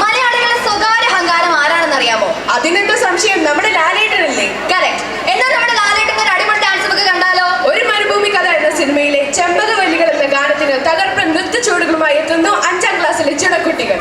മലയാളികളുടെ സ്വകാര്യ അഹങ്കാരം ആരാണെന്ന് അറിയാമോ? അതിനെന്താ സംശയം, നമ്മുടെ ലാലേട്ടനല്ലേ? കറക്റ്റ്. എന്നാൽ നമ്മുടെ ലാലേട്ടൻ ഒരു അടിപൊളി ഡാൻസ് നമുക്ക് കണ്ടാലോ? ഒരു മരുഭൂമി കഥ എന്ന സിനിമയിലെ ചെമ്പകവല്ലികൾ എന്ന ഗാനത്തിന് തകർപ്പൻ നൃത്തച്ചുവടുകളുമായി എത്തുന്നു 5ാം ക്ലാസ്സിലെ ചുണക്കുട്ടികൾ.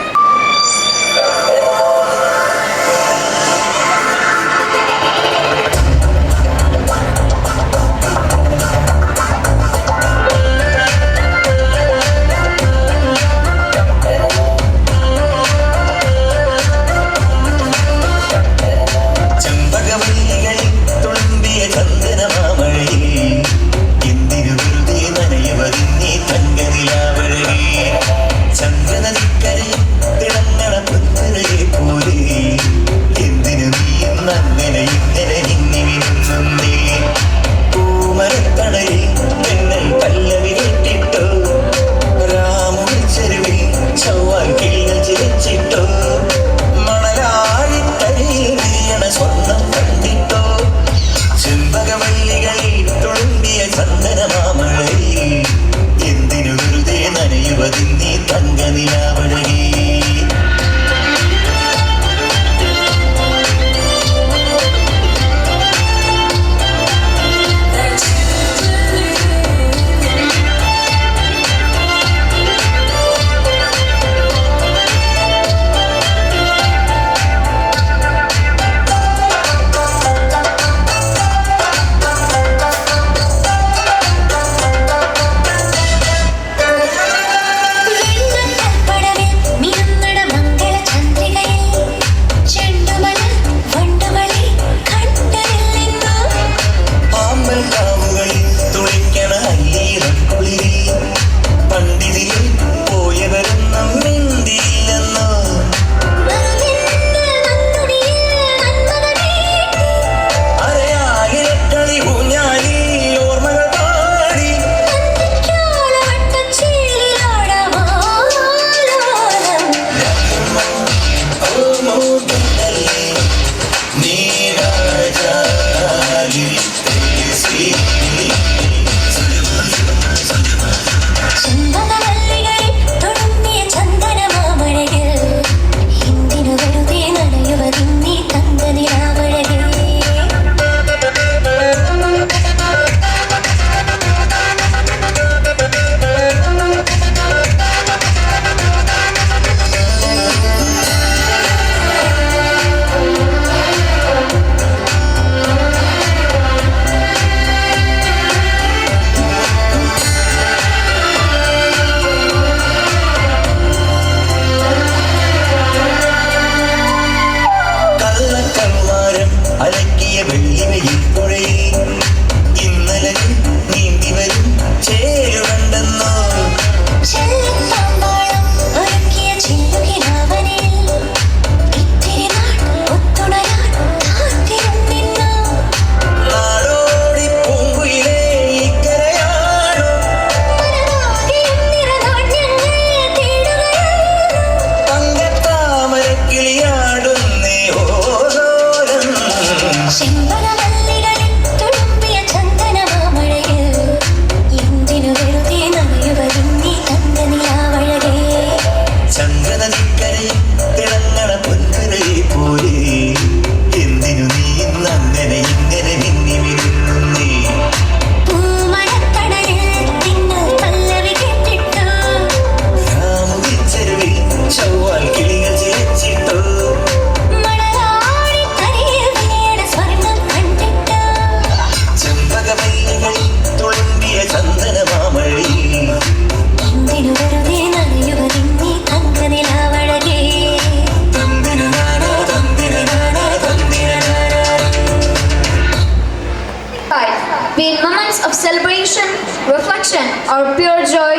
reflection, or pure joy,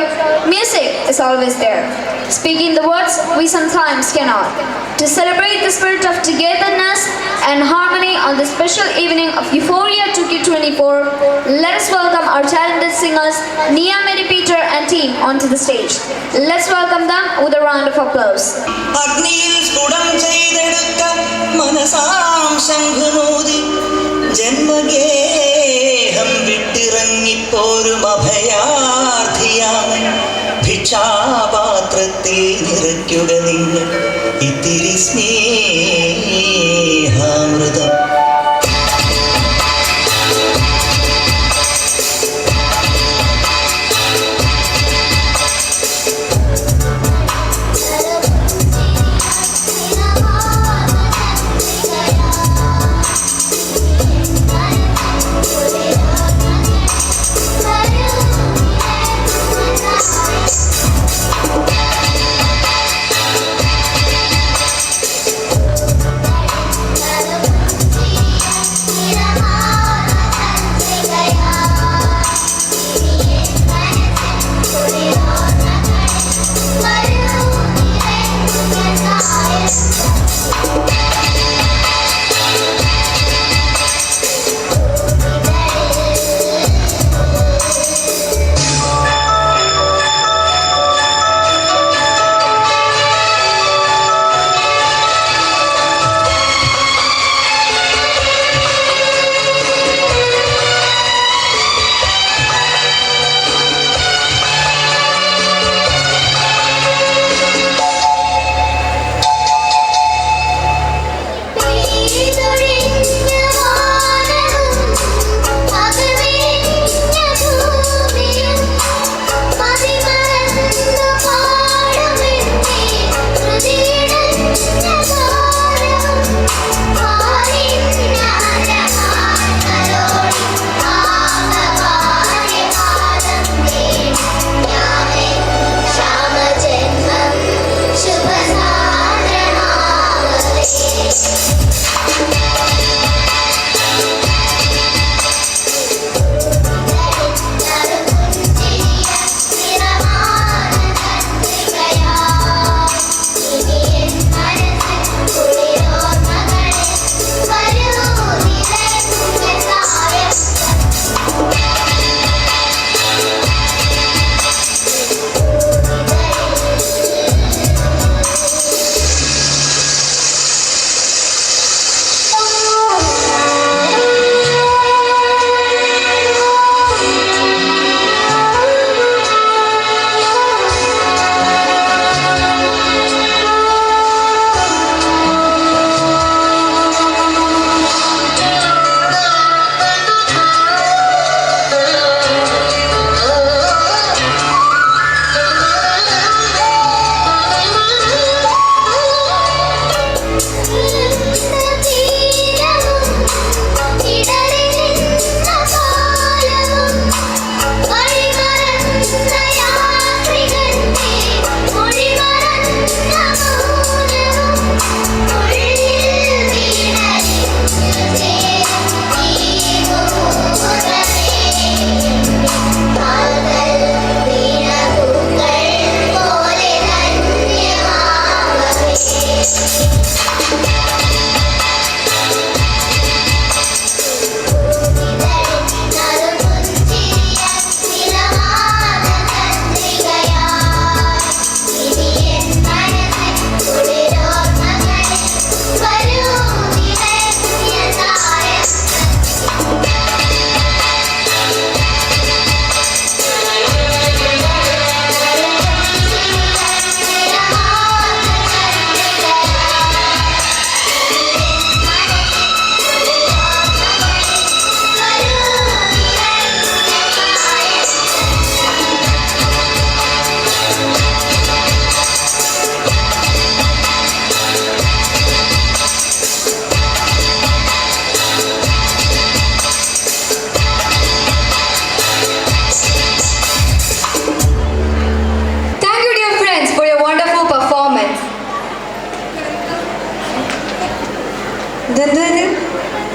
music is always there. Speaking the words we sometimes cannot. To celebrate the spirit of togetherness and harmony on this special evening of Euphoria 2K24, let us welcome our talented singers Nia Mary Peter and team onto the stage. Let's welcome them with a round of applause. ജന്മഗേഹം വിട്ടിറങ്ങിപ്പോരും അഭയാർത്ഥിയാമൻ ഭിക്ഷാപാത്രത്തെ നിറയ്ക്കുക നിങ്ങൾ ഇത്തിരി സ്നേഹാമൃതം.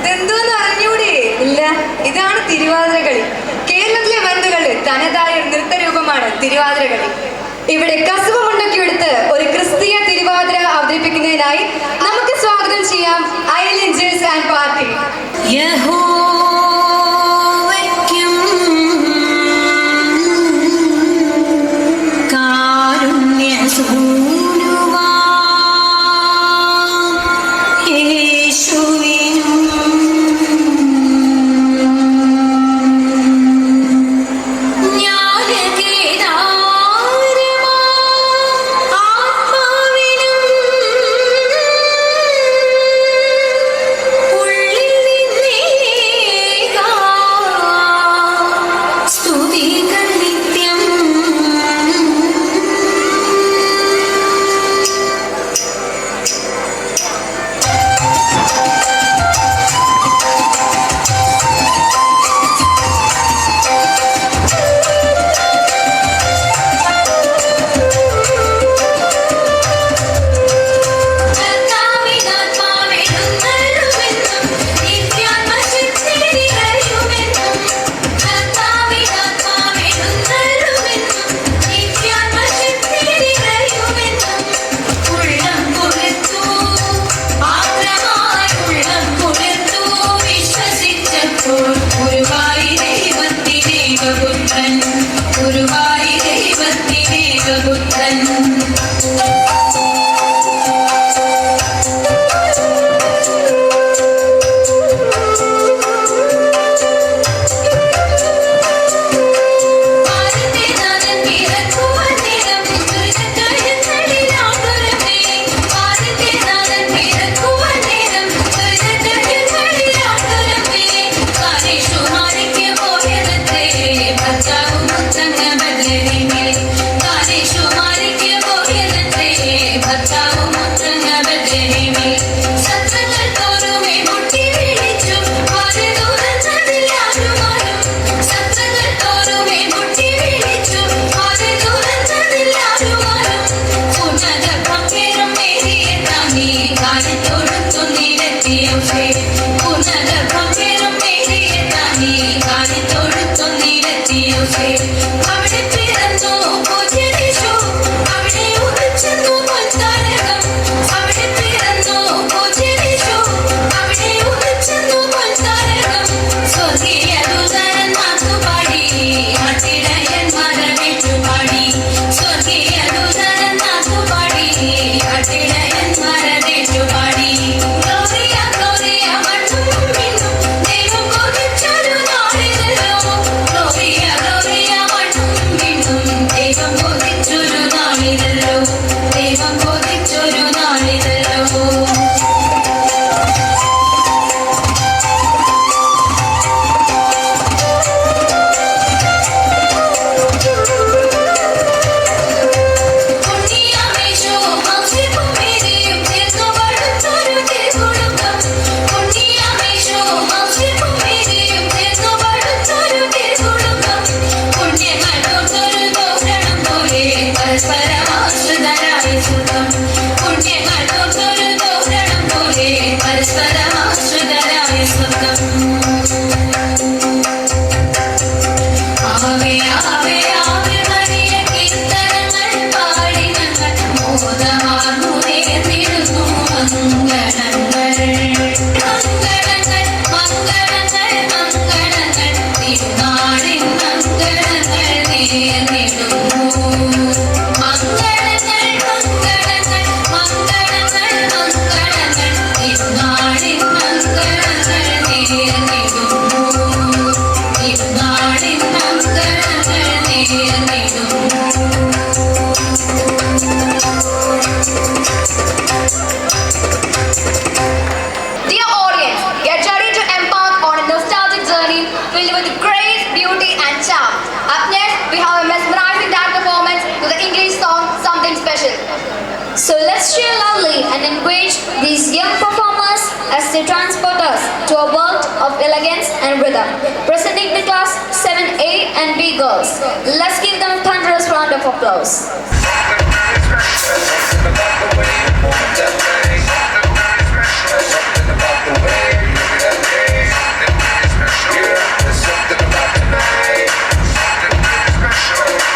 ഇതെന്തോന്ന് അറിഞ്ഞൂടെ? ഇല്ല, ഇതാണ് തിരുവാതിരകളി. കേരളത്തിലെ ബന്ധുക്കളുടെ തനതായ നൃത്തരൂപമാണ് തിരുവാതിരകളി. ഇവിടെ കസുവമുണ്ടൊക്കെയെടുത്ത് ഒരു ക്രിസ്തീയ തിരുവാതിര അവതരിപ്പിക്കുന്നതിനായി നമുക്ക് സ്വാഗതം ചെയ്യാം ഐലൻഡ് ജേഴ്സ് and party. Jnanakedara So let's cheer loudly and encourage these young performers as they transport us to a world of elegance and rhythm. Presenting the class 7A and B girls. Let's give them a thunderous round of applause. There's something about tonight, something about it special.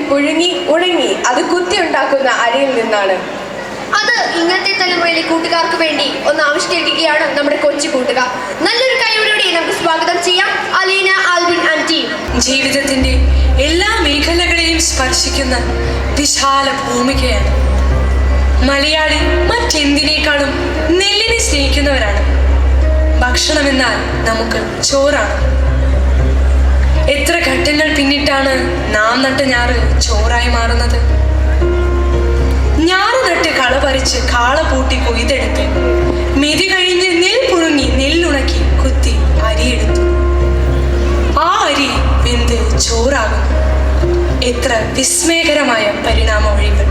പുഴുങ്ങി ഉണങ്ങി അത് കുത്തി ഉണ്ടാക്കുന്ന അരിയിൽ നിന്നാണ്. അത് ഇന്നത്തെ തലമുറയിലെ കൂട്ടുകാർക്ക് വേണ്ടി ഒന്ന് ആവിഷ്കരിക്കുകയാണ് നമ്മുടെ കൊച്ചു കൂട്ടുകാർ. നല്ലൊരു കൈയോടെ നമുക്ക് സ്വാഗതം ചെയ്യാം അലീന, ആൽവിൻ ആൻഡ് ടീം. ജീവിതത്തിന്റെ എല്ലാ മേഖലകളെയും സ്പർശിക്കുന്ന വിശാല ഭൂമികയാണ് മലയാളി. മറ്റെന്തിനേക്കാളും നെല്ലിനെ സ്നേഹിക്കുന്നവരാണ്. ഭക്ഷണമെന്നാൽ നമുക്ക് ചോറാണ്. എത്ര ഘട്ടങ്ങൾ പിന്നിട്ടാണ് നാം നട്ട ഞാറ് ചോറായി മാറുന്നത്. ഞാറ് നട്ട് കള പറിച്ച് കാള പൂട്ടി കൊയ്തെടുത്ത് മെതി കഴിഞ്ഞ് നെൽ പുഴുങ്ങി നെല്ലുണക്കി കുത്തി അരിയെടുത്തു. ആ അരി വെന്ത് ചോറാകുന്നു. എത്ര വിസ്മയകരമായ പരിണാമ വഴികൾ.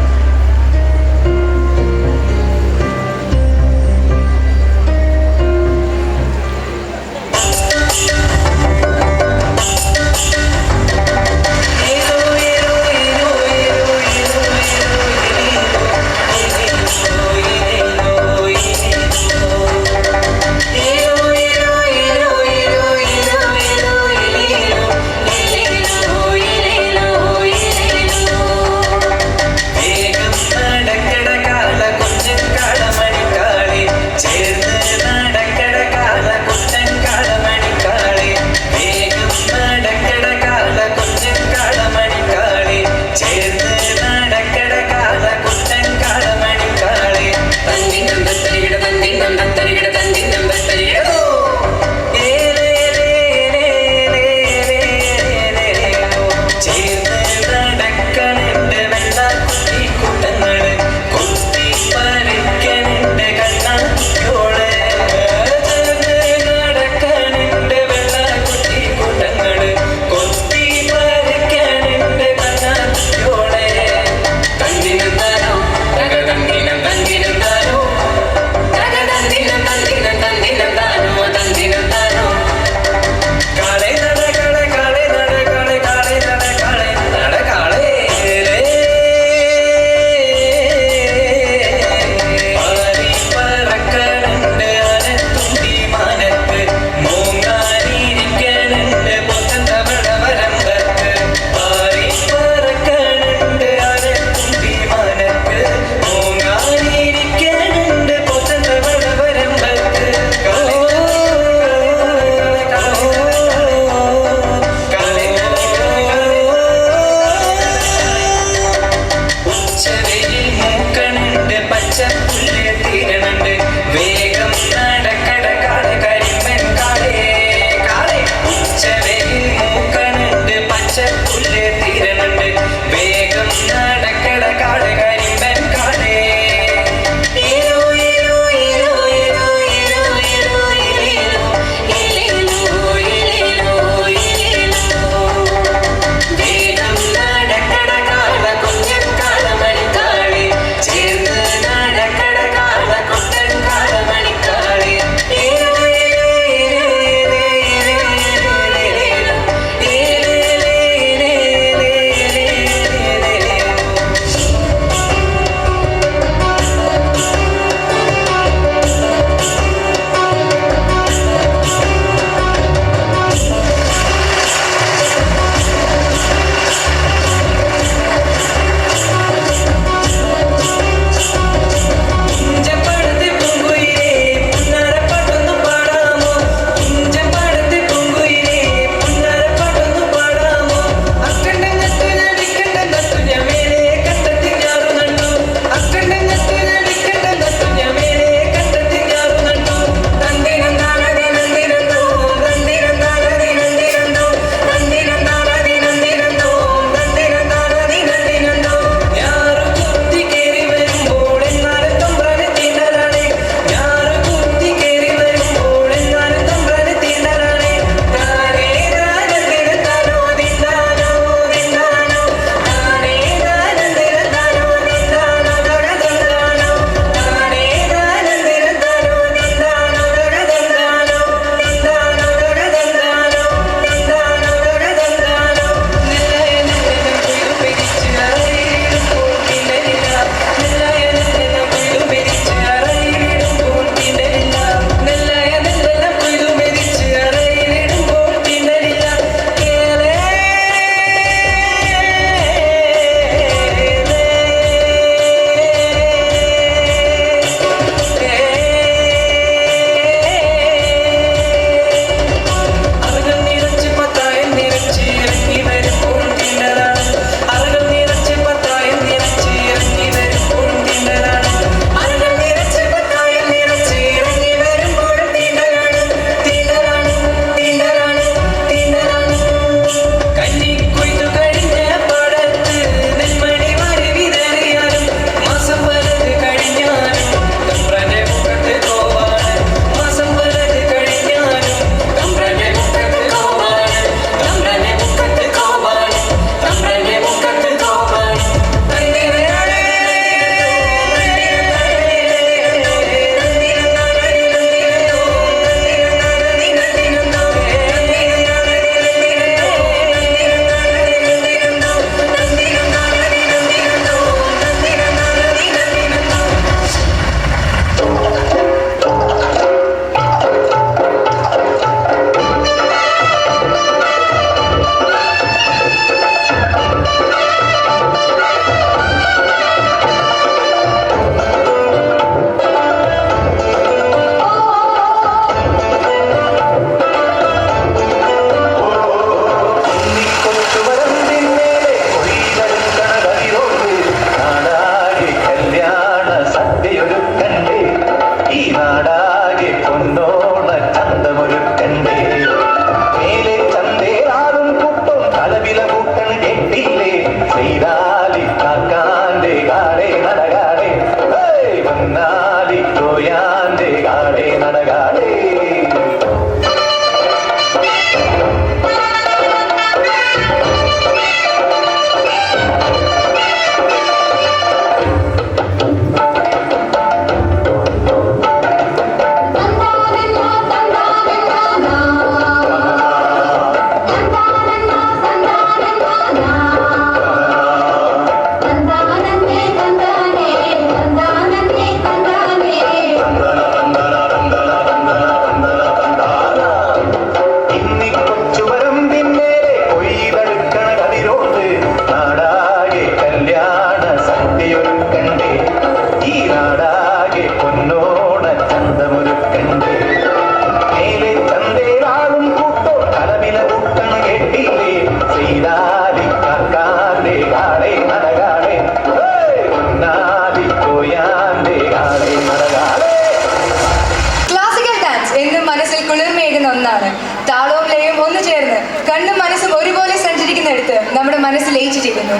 മനസ്സ് ലയിച്ചു ചെയ്യുന്നു.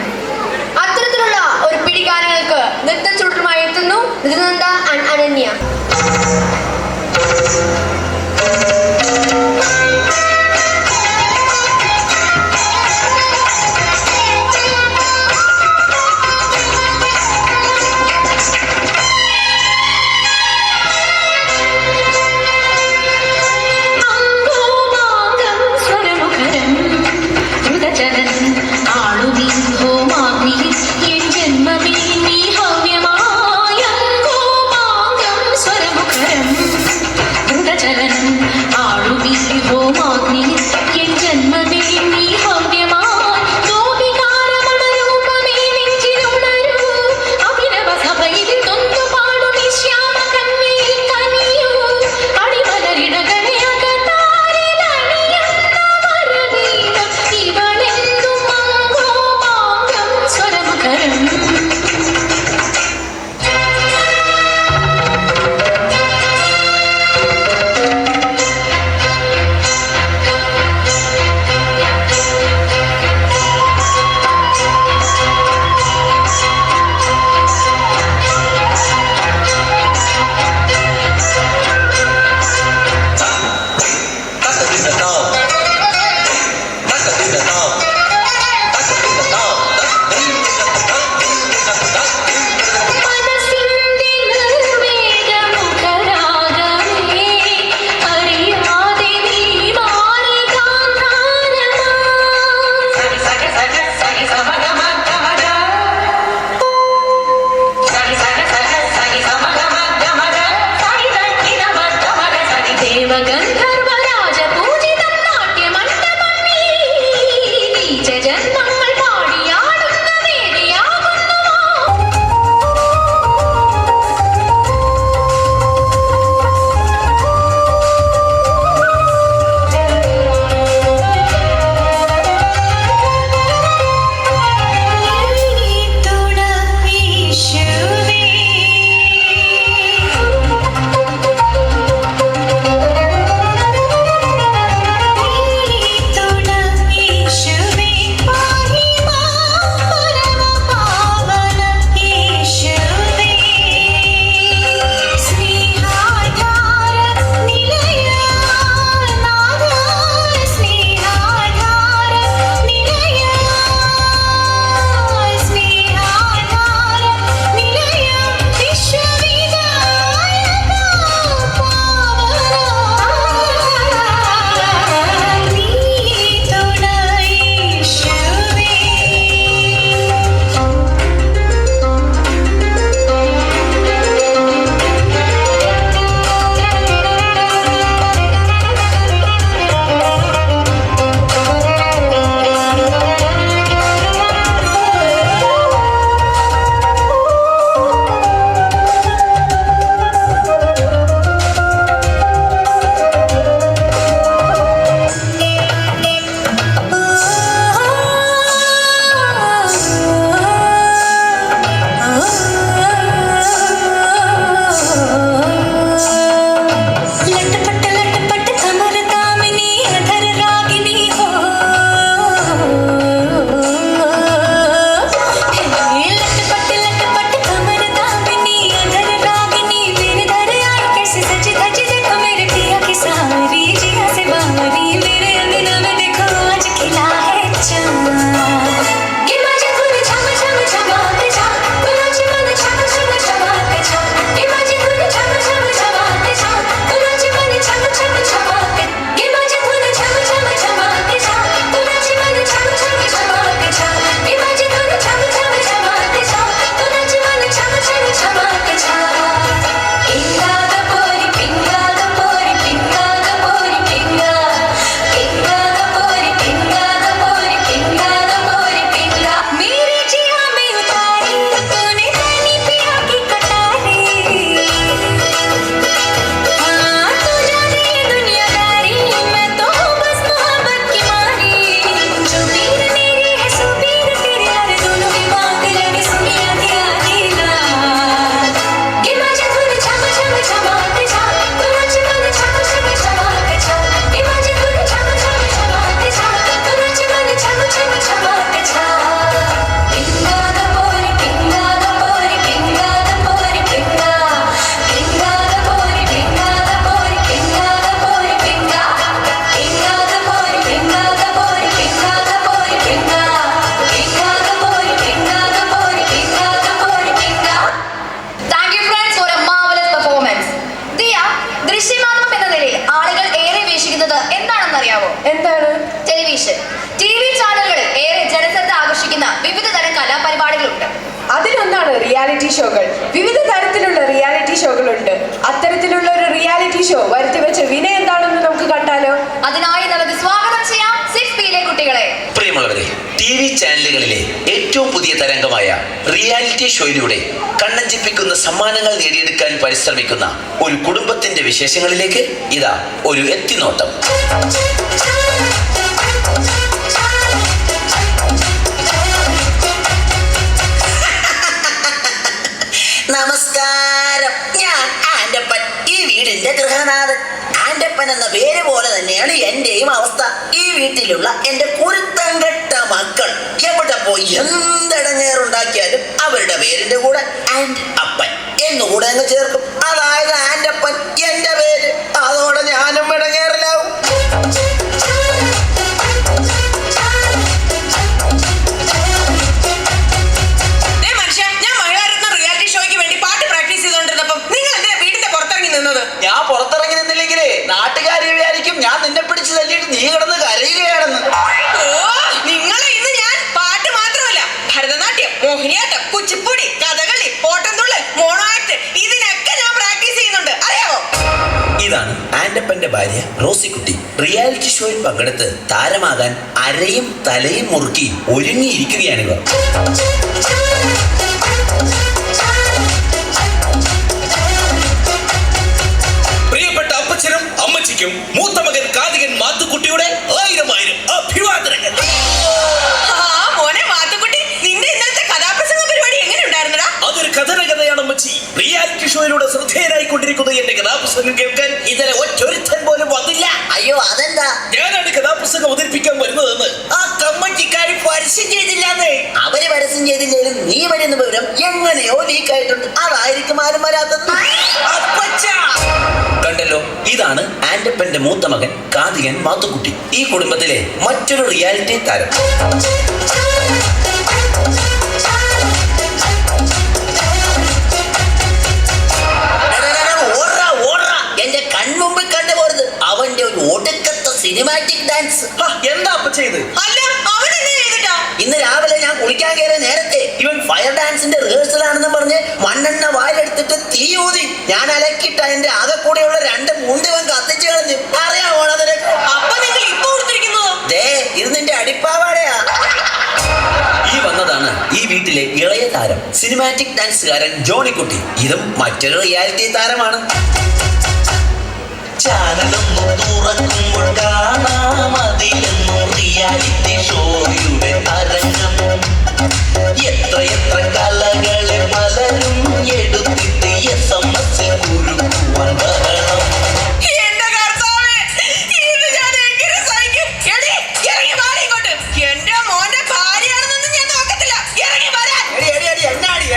അത്തരത്തിലുള്ള ഒരു പിടി ഗാനങ്ങൾക്ക് നൃത്ത ചുടലുമായി എത്തുന്നു നൃനന്ദ ആൻഡ് അനന്യ. പരിപാടികളുണ്ട്. അതിലൊന്നാണ് റിയാലിറ്റി ഷോകൾ. വിവിധ തരത്തിലുള്ള റിയാലിറ്റി ഷോകളുണ്ട്. അത്തരത്തിലുള്ള ഒരു റിയാലിറ്റി ഷോ വരുത്തിവെച്ച വിനയ എന്താണെന്ന് നമുക്ക് കണ്ടാലോ? അതിനായി നമുക്ക് സ്വാഗതം ചെയ്യാം 6Bയിലെ കുട്ടികളെ. പ്രിയമുള്ളവരെ, TV ചാനലുകളിലെ ഏറ്റവും പുതിയ തരംഗമായ റിയാലിറ്റി ഷോയിലൂടെ കണ്ണഞ്ചിപ്പിക്കുന്ന സമ്മാനങ്ങൾ നേടിയെടുക്കാൻ പരിശ്രമിക്കുന്ന ഒരു കുടുംബത്തിന്റെ വിശേഷങ്ങളിലേക്ക് ഇതാ ഒരു എത്തിനോട്ടം. നമസ്കാരം, ഞാൻ ആൻഡപ്പൻ, ഈ വീടിന്റെ ഗൃഹനാഥൻ. ആൻഡപ്പൻ എന്ന പേര് പോലെ തന്നെയാണ് എന്റെയും അവസ്ഥ. ഈ വീട്ടിലുള്ള എന്റെ കുരുത്തം കെട്ട മക്കൾ എവിടെ പോയി എന്തടങ്ങേറുണ്ടാക്കിയാലും അവരുടെ പേരിന്റെ കൂടെ ആൻഡ് അപ്പൻ എന്നുകൂടെ അങ്ങ് ചേർക്കും. അതായത് ആൻഡപ്പൻ എന്റെ പേര്. അതോടെ ഞാനും ഇടങ്ങേറിലാവും. ഞാൻ പുറത്തിറങ്ങി നിന്നില്ലെങ്കിലേ നാട്ടുകാരെ വിചാരിക്കും ഞാൻ നിന്നെ പിടിച്ച് തല്ലിയിട്ട് നീ കിടന്ന് കരയുകയാണെന്ന്. നിങ്ങളെ ഇന്ന് ഞാൻ പാട്ട് മാത്രമല്ല, ഭരതനാട്യം, മോഹിനിയാട്ടം, കുച്ചിപ്പുടി, കഥകളി, ഓട്ടംതുള്ളൽ, മോണോ ആക്ട്, ഇതിനൊക്കെ ഞാൻ പ്രാക്ടീസ് ചെയ്യുന്നുണ്ട്, അറിയാമോ? ഇതാണ് ആൻഡപ്പന്റെ ഭാര്യ റോസിക്കുട്ടി. റിയാലിറ്റി ഷോയിൽ പങ്കെടുത്ത് താരമാകാൻ അരയും തലയും മുറുക്കി ഒരുങ്ങിയിരിക്കുകയാണിവർ. പ്രിയപ്പെട്ട അപ്പച്ചനും അമ്മച്ചിക്കും മൂത്ത മകൻ കാതികൻ മാത്തുക്കുട്ടിയുടെ 1000 അഭിവാദനങ്ങൾ. മോനെ മാത്തുക്കുട്ടി, നിന്റെ ഇന്നത്തെ കഥാപ്രസംഗ പരിപാടി എങ്ങനെ ഉണ്ടായിരുന്നടാ? അതൊരു കഥയാണ് അമ്മച്ചി. റിയാലിറ്റി ഷോയിലൂടെ ശ്രദ്ധേയനായിക്കൊണ്ടിരിക്കുന്ന എന്റെ കഥാപ്രസംഗം കേൾക്കാൻ ഇന്നലെ ഒറ്റൊരുത്തൻ പോലും വന്നില്ല. അയ്യോ, അതെന്താ? ഞാനാണ് കഥാപ്രസംഗം അവതരിപ്പിക്കാൻ വരുന്നതെന്ന് ആ കമ്മറ്റിക്കാർ പരസ്യം ചെയ്തില്ലാന്നേ. അവര് പരസ്യം ചെയ്തില്ലേലും നീ വരുന്ന വിവരം എങ്ങനെയോ ലീക്കായിട്ടുണ്ട്. അതായിരിക്കും ആരും വരാത്തത്. കണ്ടല്ലോ, ഇതാണ് ആൻഡപ്പന്റെ മൂത്ത മകൻ കാതികൻ മാത്തുക്കുട്ടി, ഈ കുടുംബത്തിലെ മറ്റൊരു റിയാലിറ്റി താരം. എന്റെ കൺമുമ്പിൽ കണ്ടുപോരുത് അവന്റെ ഒരു ഒടുക്കത്തെ സിനിമാറ്റിക് ഡാൻസ്. എന്താ അപ്പ ചെയ്ത്? അല്ല, അവൻ എന്നെ ചെയ്തിട്ടാ? ഇന്ന് രാവിലെ ഞാൻ കുളിക്കാൻ കയറിയ നേരത്തെ ഇവൻ ഫയർ ഡാൻസിന്റെ റിഹേഴ്സൽ ആണെന്ന് പറഞ്ഞ് മണ്ണെണ്ണ വായിലെടുത്തിട്ട് തീ ഊതി. ഞാൻ അലക്കിട്ട എന്റെ ആകെ കൂടെയുള്ള 2 മുണ്ടിവൻ കത്തിച്ചു കളഞ്ഞു. അറിയാമോ നിനക്ക്? അപ്പൊ നിങ്ങൾ ഇപ്പൊ കൊടുത്തിരിക്കുന്നതോ? ദേ, ഇത് നിന്റെ അടിപ്പാവാടയാ. ഈ വന്നതാണ് ഈ വീട്ടിലെ ഇളയ താരം, സിനിമാറ്റിക് ഡാൻസുകാരൻ ജോണിക്കുട്ടി. ഇതും മറ്റൊരു റിയാലിറ്റി താരമാണ്. ചാനലൊന്നു തുറക്കുമ്പോൾ കാണാം അതിലെന്നു റിയാലിറ്റി ഷോയുടെ തരംഗം. എത്ര കലകളെ പലരും എടുത്തിട്ട് SMS കുരുക്കുവാൻ ബഹളം. എന്റെ കർത്താവേ, ഇത് ഞാൻ എങ്ങനെ സഹിക്കും? എടീ, ഇറങ്ങി വാടി ഇങ്ങോട്ട്. എന്റെ മോന്റെ ഭാര്യയാണെന്നൊന്നും ഞാൻ നോക്കത്തില്ല. ഇറങ്ങി വരാൻ.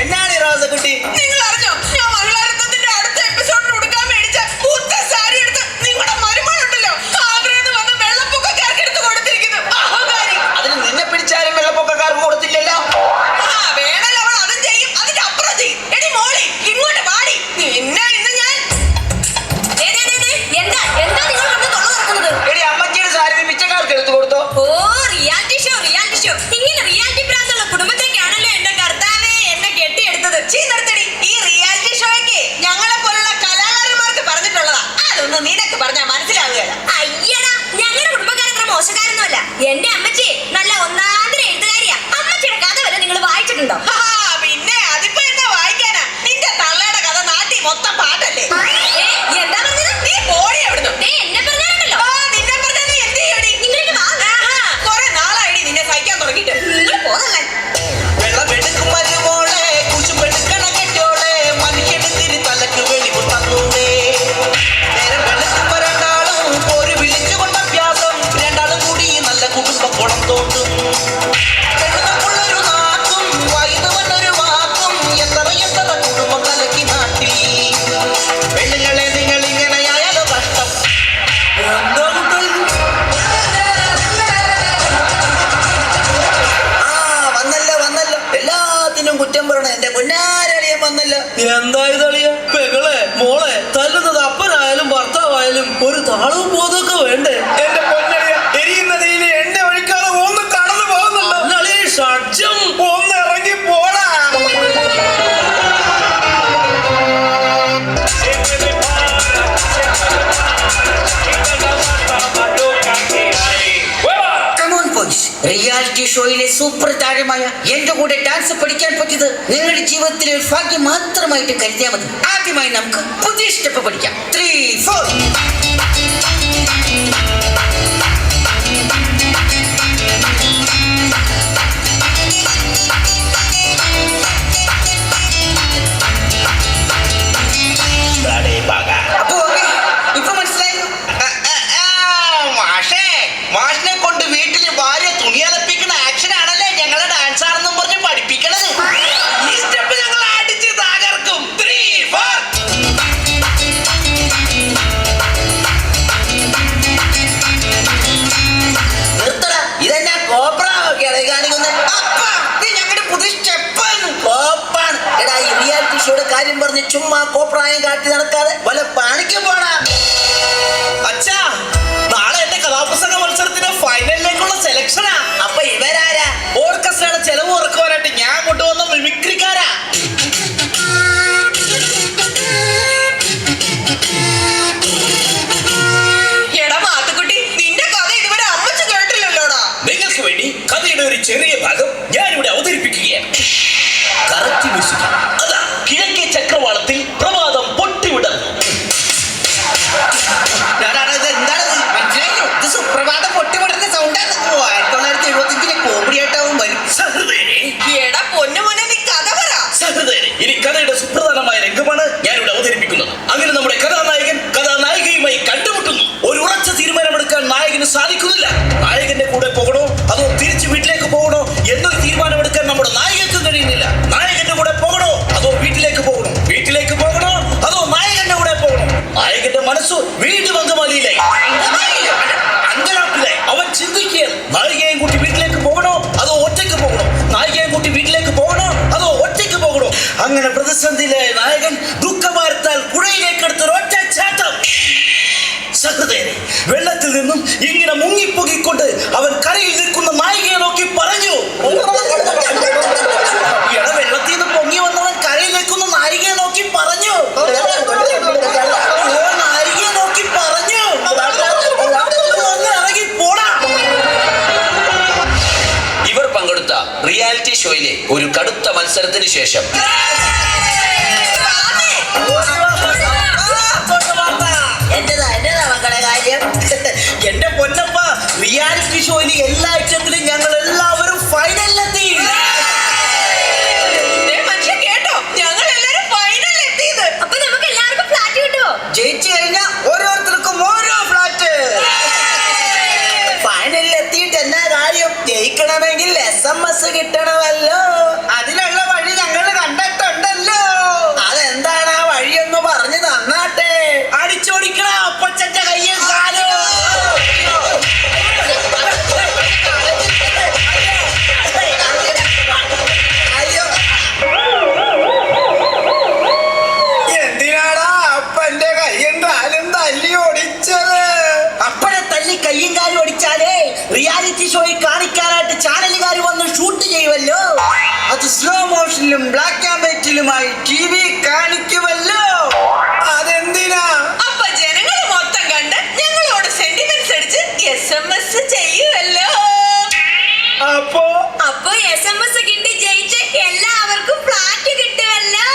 എന്നാടി റോസക്കുട്ടി? നിങ്ങൾ അറിഞ്ഞോ, ഞാൻ മഹിളാരത്നത്തിന്റെ അടുത്ത എപ്പിസോഡിൽ ഉടുക്കാൻ മേടിച്ച പുത്ത സാരി എടുത്ത് നിങ്ങളുടെ മരുമകളുണ്ടല്ലോ ആഗ്രഹം വന്ന് വെള്ളപ്പൊക്കക്കാർക്ക് എടുത്ത് കൊടുത്തിരിക്കുന്നു. അഹങ്കാരി. അതിന് നിന്നെ പിടിച്ചാലും വെള്ളപ്പൊക്കക്കാർക്ക് കൊടുത്തില്ലല്ലോ. വേണല്ലോ, അവൾ അതും ചെയ്യും, അതിന്റെ അപ്പുറം ചെയ്യും. എടി മോളി, ഇങ്ങോട്ട് വാടി. നിന്നെ ഇന്ന് ഞാൻ എന്താ നിങ്ങൾ വന്ന് തൊള്ള തുറക്കുന്നത്? എടി, അമ്മച്ചിയുടെ സാരി പിച്ചക്കാർക്ക് എടുത്തു കൊടുത്തോ? ഓ, റിയാലിറ്റി ഷോ. ഇങ്ങനെ റിയാലിറ്റി പ്രാന്തുള്ള കുടുംബത്തേക്കാണല്ലോ എന്റെ കർത്താവേ എന്നെ കെട്ടിയെടുത്തത്. നിർത്തടി. ഈ റിയാലിറ്റി ഷോയ്ക്ക് ഞങ്ങളെ പോലുള്ള കലാകാരന്മാർക്ക് പറഞ്ഞിട്ടുള്ളതാ. അതൊന്നും നിനക്ക് പറഞ്ഞാൽ മനസ്സിലാവുകയല്ല. അയ്യടാ, ഞങ്ങളുടെ കുടുംബക്കാരത്ര മോശക്കാരൊന്നുമല്ല. എന്റെ അമ്മച്ചി നല്ല ഒന്നാന്തര എഴുത്തുകാരിയാ. അമ്മച്ചിയുടെ കഥ വരെ നിങ്ങൾ വായിച്ചിട്ടുണ്ടോ? പിന്നെ അതിപ്പോ എന്താ വായിക്കാനാ? നിന്റെ തള്ളയുടെ കഥ നാട്ടിൽ മൊത്തം പാട്ടല്ലേ? എന്താ പറഞ്ഞത്? നീ പോടി അവിടുന്ന്. എന്നെ പറഞ്ഞാലുണ്ടല്ലോ. നിന്നെ പറഞ്ഞാ നീ എന്ത് ചെയ്യടി? നിങ്ങൾക്ക് വാ. കുറെ നാളായി നിന്നെ സഹിക്കാൻ തുടങ്ങിയിട്ട്. നിങ്ങൾ പോന്നല്ലേ. വെള്ളമെടുക്കും മരുമോളെ, കുശുമ്പെടുക്കണ കെട്ടോളെ, മനുഷ്യനെതിരെ തലക്ക് വെളിവ് തന്നൂടെ. നേരം വെളുക്കുമ്പോ രണ്ടാളും ഒരു വിളിച്ചുകൊണ്ട അഭ്യാസം. രണ്ടാളും കൂടി നല്ല കുടുംബ കുളം തോണ്ടും. വെളുത്തമുള്ളൊരു നാക്കും വൈദവനൊരു വാക്കും. എത്ര കുടുംബം കലക്കി നാട്ടിൽ. പെണ്ണുങ്ങളെ നിങ്ങൾ ഇങ്ങനെയായാലോ കഷ്ടം. വന്നല്ലോ എല്ലാത്തിനും കുറ്റം പറയണ എന്റെ പൊന്നാരളിയൻ വന്നല്ലോ. എന്തായതളിയ പെങ്ങളെ മോളെ തല്ലുന്നത് അപ്പനായാലും ഭർത്താവായാലും ഒരു താളവും ബോധമൊക്കെ വേണ്ടേ? എന്റെ പൊന്നളിയ, എരിയുന്ന തീയില് എണ്ണ ഒഴിക്കാതെ ഒന്ന് കടന്നു പോകുന്നുണ്ടോ? ഷഡ്ജം ഒന്ന് ഇറങ്ങിപ്പോ. ഷോയിലെ സൂപ്പർ താരമായ എന്റെ കൂടെ ഡാൻസ് പഠിക്കാൻ പറ്റിയത് നിങ്ങളുടെ ജീവിതത്തിലെ ഒരു ഭാഗ്യം മാത്രമായിട്ട് കരുതിയാൽ മതി. ആദ്യമായി നമുക്ക് പുതിയ സ്റ്റെപ്പ് പഠിക്കാം. 3, 4. അപ്പൊ ഓക്കെ, ഇപ്പൊ മനസ്സിലായോ? മാഷിനെ കൊണ്ട് വീട്ടില് ഭാര്യ തുണിയലപ്പിക്കുന്ന ആക്ഷൻ ആണല്ലേ ഞങ്ങളെ ഡാൻസ് ആണെന്നും പറഞ്ഞ് പഠിപ്പിക്കണത്. ഈ സ്റ്റെപ്പ് ഞങ്ങൾ അടിച്ച് തകർക്കും. 3, 4. നിർത്തടാ, ഇതെന്നാ കോപ്രാണൊക്കെയാണ് കാണിക്കുന്നത്? ഞങ്ങളുടെ പുതിയ സ്റ്റെപ്പാണ്. കോപ്പാണ്. എടാ, ഈ റിയാലിറ്റി ഷോയുടെ കാര്യം പറഞ്ഞ് ചുമ്മാ കോപ്രായം കാട്ടി നടക്കാതെ വല്ല പണിക്ക് പോടാ. അച്ഛാ, നാളെ എന്റെ കഥാപ്രസംഗ മത്സരത്തിന് ഫൈനലിലേക്കുള്ള സെലക്ഷനാ. അപ്പൊ ഇവരാരാ? ഓർക്കസ്ട്രയുടെ ചെലവ് കുറക്കുവാനായിട്ട് ഞാൻ കൊണ്ടുവന്ന മിമിക്രിക്കാരാ. എടാ മാത്തുക്കുട്ടി, നിന്റെ കഥ ഇതുവരെ അമ്മച്ചു കേട്ടില്ലല്ലോടാ. നിങ്ങൾക്ക് വേണ്ടി കഥയുടെ ഒരു ചെറിയ ഭാഗം ഞാനിവിടെ അവതരിപ്പിക്കുകയാണ്. Correct music. അതാ കിഴക്കേ ചക്രവാളത്തിൽ പ്രഭാതം പൊട്ടിവിടർന്നു. ഇത് സുപ്രഭാതം പൊട്ടിവിടുന്ന സൗണ്ടാണ്. 1975 കോമഡി ആയിട്ടാവും വരും. സഹൃദയനെ, എടാ പൊന്നു മോനെ, നീ കഥ പറ. സഹൃദയനെ, ഇനി കഥയുടെ സുപ്രധാനമായ രംഗമാണ് ഞാനിവിടെ അവതരിപ്പിക്കുന്നത്. അങ്ങനെ നമ്മുടെ കഥാനായകൻ കഥാനായികയുമായി കണ്ടുമുട്ടുന്നു. ഒരു ഉറച്ച തീരുമാനമെടുക്കാൻ നായകന് സാധിക്കുന്നില്ല. നായകന്റെ കൂടെ പോകണോ അതോ തിരിച്ച് വീട്ടിലേക്ക് പോകണോ എന്നൊരു തീരുമാനമെടുക്കാൻ നമ്മുടെ നായകർക്ക് കഴിയുന്നില്ല. നായകന്റെ കൂടെ പോകണോ അതോ വീട്ടിലേക്ക് പോകണോ? വീട്ടിലേക്ക് പോകണോ അതോ നായകന്റെ കൂടെ പോകണോ? നായകന്റെ മനസ്സ് വീണ്ടും അങ്കമാലിയിലായി. അങ്കലാപ്പിലായി. അവൻ ചിന്തിക്കുകയാണ്, നായികയും കൂട്ടി വീട്ടിലേക്ക് പോകണോ അതോ ഒറ്റയ്ക്ക് പോകണോ? നായികയും കൂട്ടി വീട്ടിലേക്ക് പോകണോ അതോ ഒറ്റയ്ക്ക് പോകണോ? അങ്ങനെ പ്രതിസന്ധിയിലായ നായകൻ ദുഃഖഭാരത്താൽ പുഴയിലേക്ക് എടുത്തൊരു ഒറ്റ ചാട്ടം. സഹൃദയനെ, വെള്ളത്തിൽ നിന്നും ഇങ്ങനെ മുങ്ങിപ്പൊക്കിക്കൊണ്ട് അവൻ കരയിൽ നിൽക്കുന്ന നായികയെ നോക്കി പറഞ്ഞു. വെള്ളത്തിൽ നിന്ന് പൊങ്ങി വന്നവൻ കരയിൽ നിൽക്കുന്ന നായികയെ നോക്കി പറഞ്ഞു. നായികയെ നോക്കി പറഞ്ഞു, ഒന്ന് ഇറങ്ങി പോടാ. ഇവർ പങ്കെടുത്ത റിയാലിറ്റി ഷോയിലെ ഒരു കടുത്ത മത്സരത്തിന് ശേഷം എന്നതാ മക്കളെ കാര്യം? എന്റെ പൊന്നപ്പ, റിയാലിറ്റി ഷോയിലെ എല്ലാ ഐറ്റത്തിലും ഞങ്ങൾ എല്ലാവരും ഫൈനലിലെത്തി. മനുഷ്യ കേട്ടോ, ഞങ്ങൾ എല്ലാരും ഫൈനലിൽ എത്തിയത്. അപ്പൊ നമുക്ക് എല്ലാവർക്കും ഫ്ലാറ്റ് കിട്ടുമോ? ജയിച്ചു കഴിഞ്ഞാൽ ഓരോരുത്തർക്കും ഓരോ ഫ്ലാറ്റ്. ഫൈനലിൽ എത്തിയിട്ട് എന്നാ കാര്യം? ജയിക്കണമെങ്കിൽ SMS കിട്ടണമല്ലോ. അതിനുള്ള വഴി ഞങ്ങൾ കണ്ടിട്ടുണ്ടല്ലോ. അതെന്താണ് ആ വഴിയൊന്ന് പറഞ്ഞു തന്നാട്ടെ. അടിച്ചോടിക്കണ അപ്പച്ചന്റെ കയ്യും കാലും. അയ്യോ, എന്തിനാടാ അപ്പന്റെ കയ്യും കാലും തല്ലി ഓടിച്ചത്? അപ്പനെ തല്ലി കയ്യും കാലും ഓടിച്ചാലേ റിയാലിറ്റി ഷോയിൽ കാണിക്കാനായിട്ട് ചാനലുകാർ വന്ന് ഷൂട്ട് ചെയ്യുമല്ലോ. അത് സ്ലോ മോഷനിലും ബ്ലാക്ക് ആൻഡ് വൈറ്റിലുമായി TV കാണിക്കുമല്ലോ. അതെന്തിനാ? അപ്പൊ ജനങ്ങൾ മൊത്തം കണ്ട് ഞങ്ങളോട് സെന്റിമെന്റ്സ് അടിച്ച് SMS ചെയ്യുമല്ലോ. അപ്പോ SMS കിട്ടി ജയിച്ച് എല്ലാവർക്കും ഫ്ലാറ്റ് കിട്ടുമല്ലോ.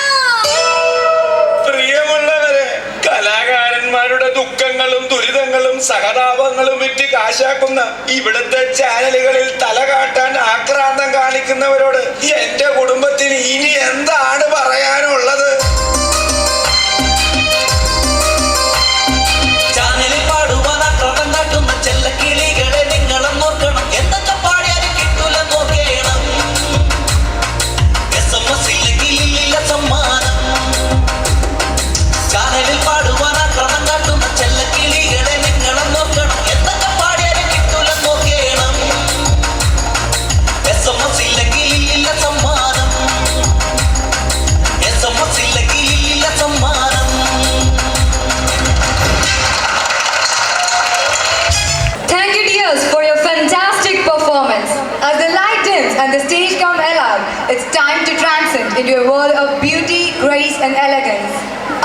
പ്രിയമുള്ളവരെ, കലാകാരന്മാരുടെ ദുഃഖങ്ങളും ദുരിതങ്ങളും സഹതാപങ്ങളും വിറ്റ് കാശാക്കുന്ന ഇവിടുത്തെ ചാനലുകളിൽ തല കാട്ടാൻ ആക്രാന്തം കാണിക്കുന്നവരോട് എന്റെ കുടുംബത്തിന് ഇനി എന്താണ് പറയാനുള്ളത്? ചാനലിൽ പാടുവാൻ അക്രമം കാട്ടുന്ന ചെല്ലക്കിളികളെ നിങ്ങളും നോക്കണം. എന്തൊക്കെ പാടിയാലും കിട്ടൂല നോക്കണം. SMS ഇല്ലെങ്കിൽ ഇല്ല സമ്മാനം. ചാനലിൽ പാടുവാൻ അക്രമം കാട്ടുന്ന ചെല്ലക്കിളികളെ നിങ്ങളും നോക്കണം. എന്തൊക്കെ പാടിയാലും കിട്ടൂല നോക്കണം. SMS ഇല്ലെങ്കിൽ ഇല്ല സമ്മാനം. SMS ഇല്ലെങ്കിൽ ഇല്ല സമ്മാനം. Thank you, dears, for your fantastic performance. As the light dims and the stage come alive, it's time to transcend into a world of beauty, grace, and elegance.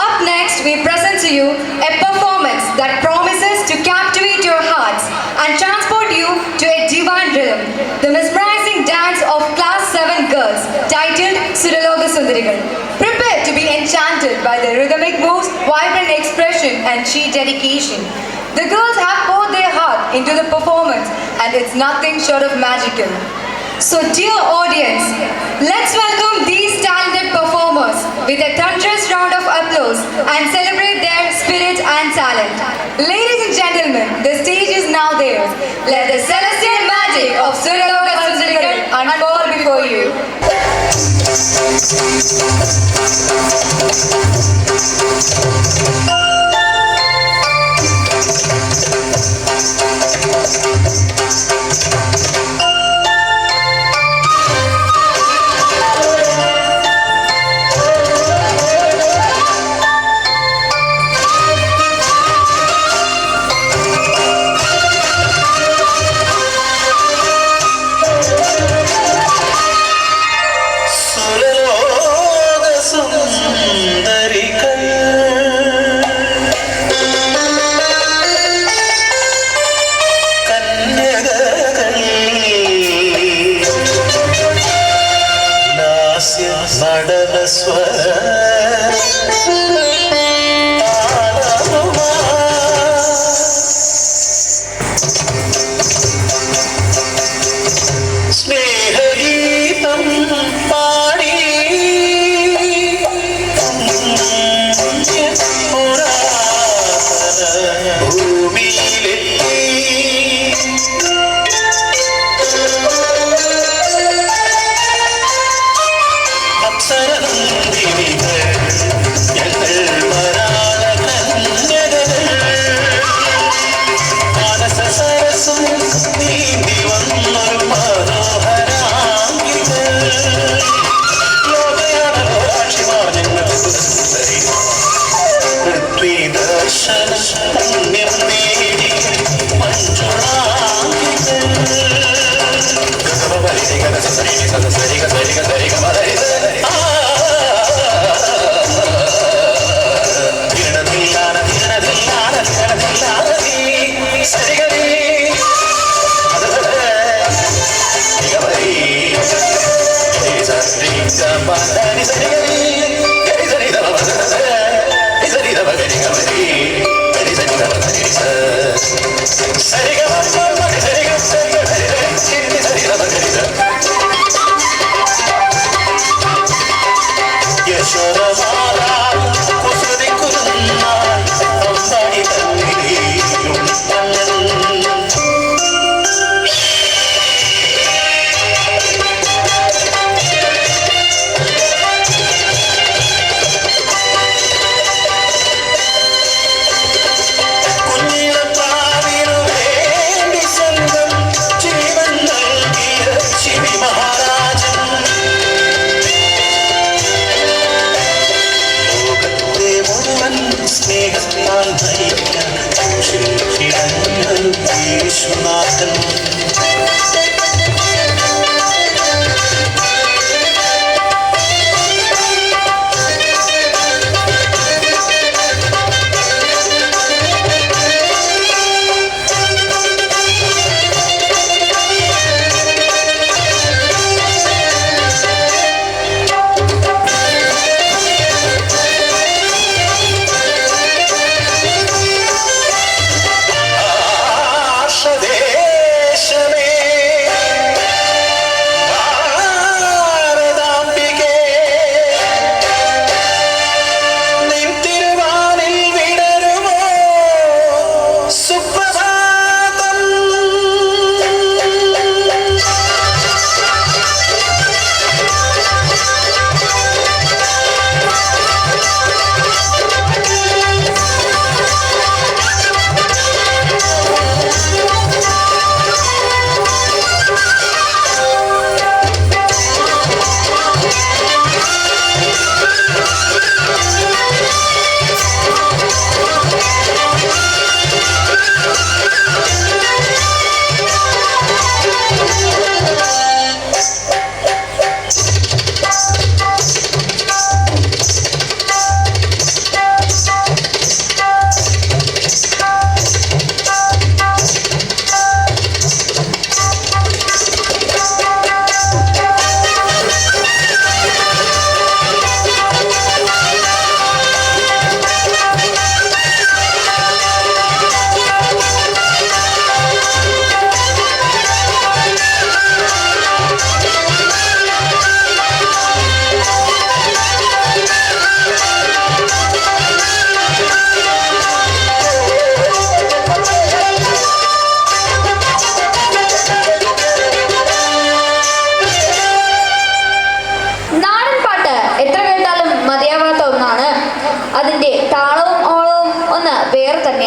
Up next, we present to you a performance that promises to captivate your hearts and transport you to a divine rhythm. The mesmerizing titled Suraloka Sundarigal. Prepare to be enchanted by the rhythmic moves, vibrant expression and sheer dedication. The girls have poured their heart into the performance and it's nothing short of magical. So dear audience, let's welcome these talented performers with a thunderous round of applause and celebrate their spirit and talent. Ladies and gentlemen, the stage is now theirs. Let the celestial magic of Suraloka Sundarigal unfold before you. Shame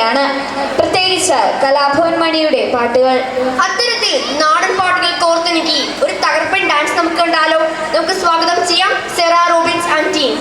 തന്നെയാണ്, പ്രത്യേകിച്ച് കലാഭവൻ മണിയുടെ പാട്ടുകൾ. അത്തരത്തിൽ നാടൻ പാട്ടുകൾ കോർത്തിണക്കി ഒരു തകർപ്പൻ ഡാൻസ് നമുക്ക് കണ്ടാലോ? നമുക്ക് സ്വാഗതം ചെയ്യാം Sera Robins and team.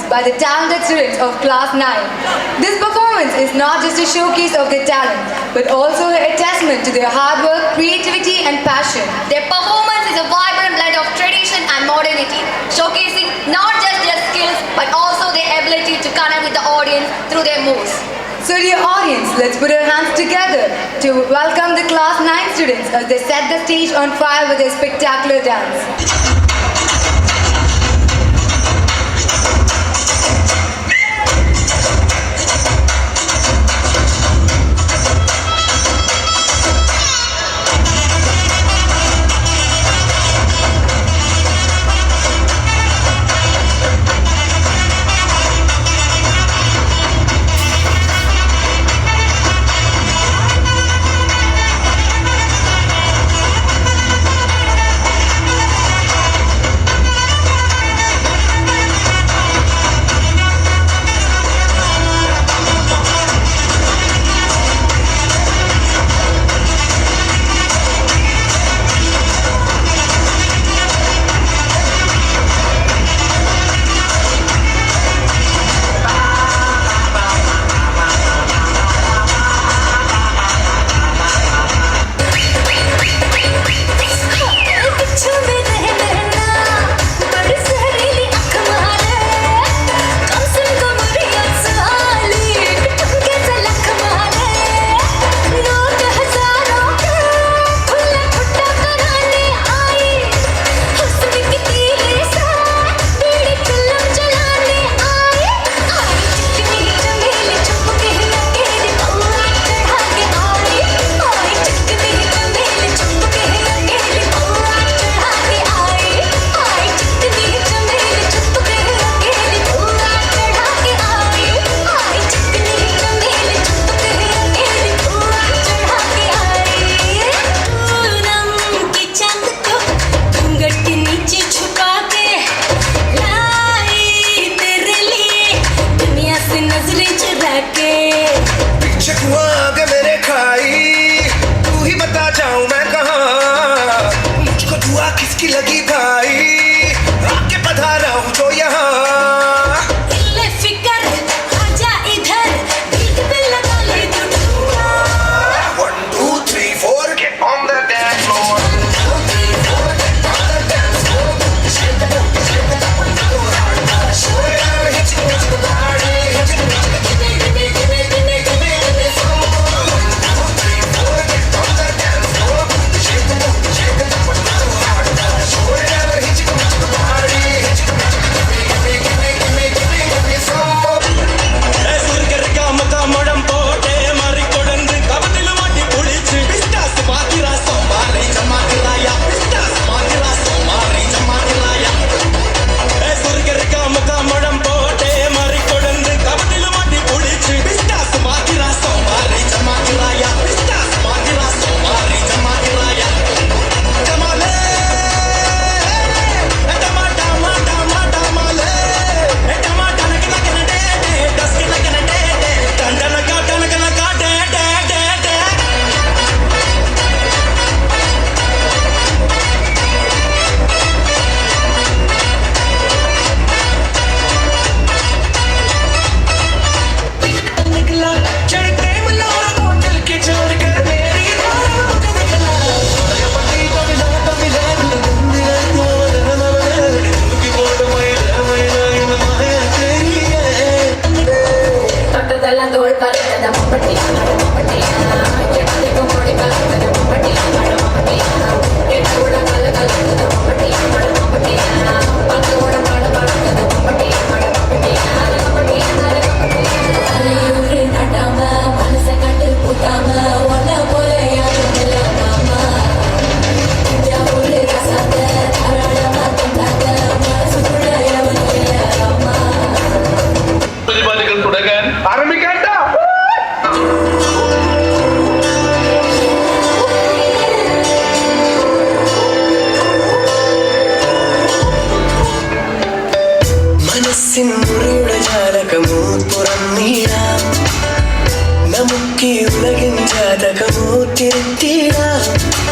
by the talented students of Class 9. This performance is not just a showcase of their talent, but also a testament to their hard work, creativity and passion. Their performance is a vibrant blend of tradition and modernity, showcasing not just their skills but also their ability to connect with the audience through their moves. So dear audience, let's put our hands together to welcome the Class 9 students as they set the stage on fire with their spectacular dance.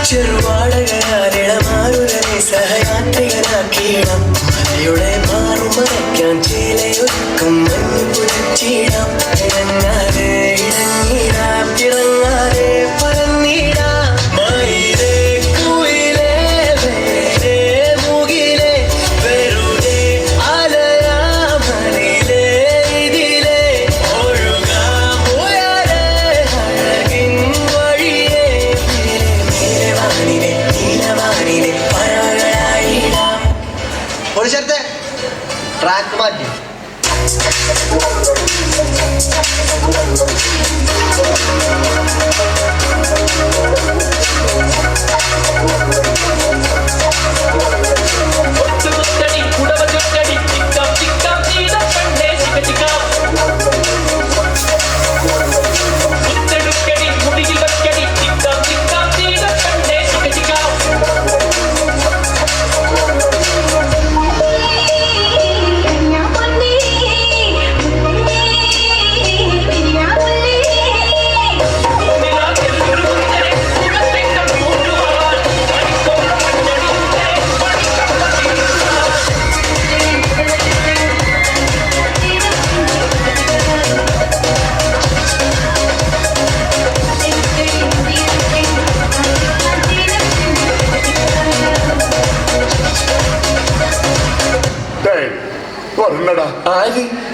ചെറുവാടകയാലിളമാരുടനെ സഹയാത്രികനാക്കിയിടം മലയുടെ മാറുമറയ്ക്കാൻ ചേലയൊരു track മാറ്റി.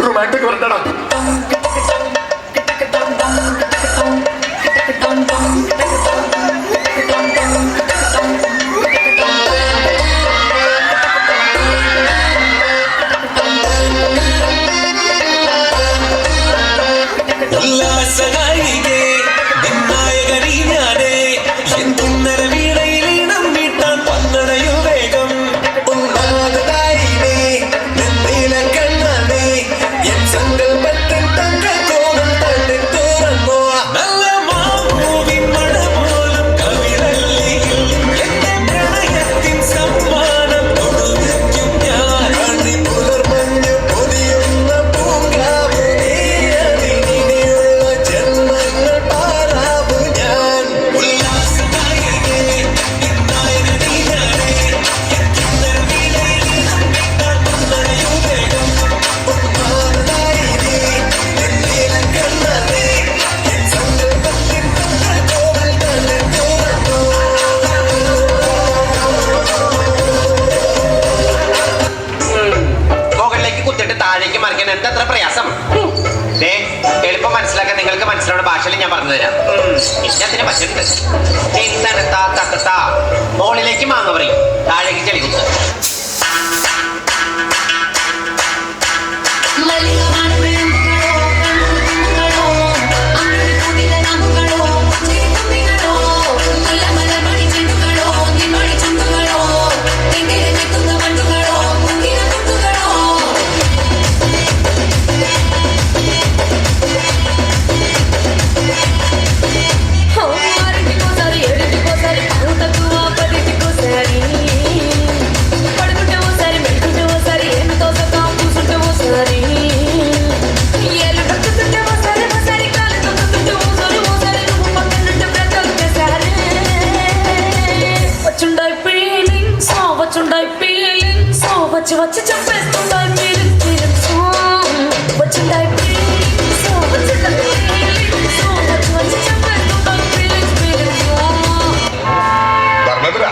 Romantic വരണ്ടടാ. ഉല്ലാസകാരികേ നിന്നായകനീ ഞാനേ എന്തുന്നര വീണയിലീണം വീട്ടാൻ പന്നടയു വേഗം ഉന്നാതായിനേ നെന്തില കണ്ണനേ N സങ്കൽപ്പത്തിൻ തങ്ക കോണം തള്ളി തുറന്നോ നല്ല മാമൂവിൻ മഴ പോലും കവിളല്ലിയിൽ എന്റെ പ്രണയത്തിൻ സമ്മാനം കൊടുക്കും ഞാൻ അണി പുലർമഞ്ഞു പൊതിയുന്ന പൂങ്കാവ് ജന്മങ്ങൾ പാരാവു ഞാൻ ഉല്ലാസനായകേ നിന്നായകനീ ഞാനേ എന്തുന്നര വീണയിലീണം വീട്ടാൻ പന്നടയു വേഗം ഉന്മാദായിനേ നെന്തില കണ്ണനേ എൻ സങ്കൽപ്പത്തിൻ തങ്ക കോവൽ തള്ളി തുറന്നോ. മുകളിലേക്ക് കുത്തിട്ട് താഴേക്ക് മറിക്കാൻ എന്തത്ര പ്രയാസം? എളുപ്പം മനസ്സിലാക്കാൻ നിങ്ങൾക്ക് മനസ്സിലുള്ള ഭാഷയിൽ ഞാൻ പറഞ്ഞു തരാം. ഇതിനകത്തിന് പറ്റുന്നുണ്ട്. മുകളിലേക്ക് മാങ്ങ പറയും, താഴേക്ക് ചെളികുത്ത്. వచ్చి చెప్పేస్తుంటాయి ఫీలింగ్స్ వచ్చింటాయి ఫీలింగ్స్ వచ్చింటాయి ఫీలింగ్స్ వచ్చి చెప్పేస్తుంటాయి ఫీలింగ్స్ ധർമ്മേന്ദ്ര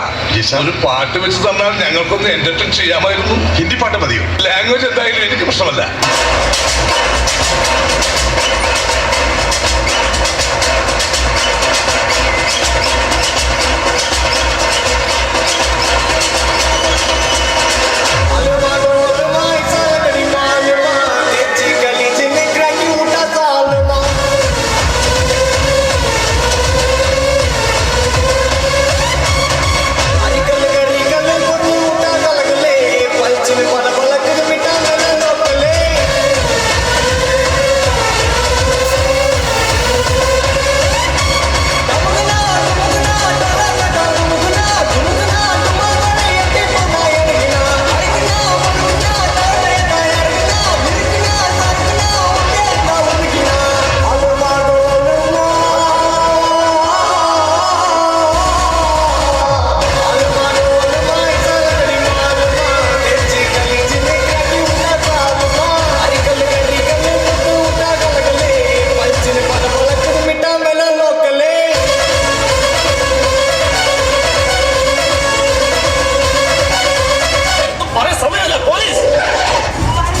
ഒരു പാട്ട് വെച്ച് തന്നാൽ ഞങ്ങൾക്കൊന്ന് എന്റർടൈൻ ചെയ്യാമായിരുന്നു. ഹിന്ദി പാട്ട് മതിയോ? ലാംഗ്വേജ് എന്തായാലും എനിക്ക് പ്രശ്നമല്ല.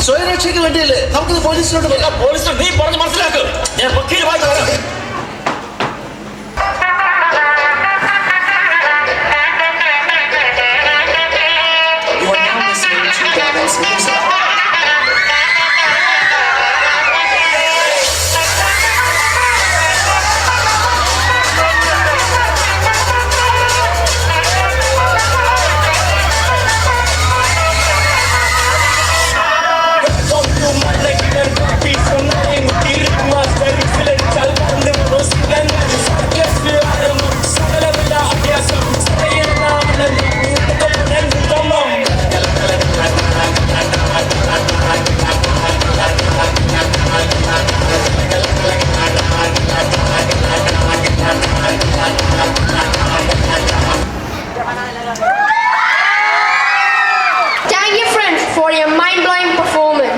സ്വയരക്ഷയ്ക്ക് വേണ്ടിയല്ലേ നമുക്കിത് പോലീസിനോട് പോലീസിനോട് നീ പറഞ്ഞ് മനസ്സിലാക്കും. ഞാൻ വക്കീലുമായി വരാം. You are now listening to Gavin's music. Thank you, friends, for your mind-blowing performance.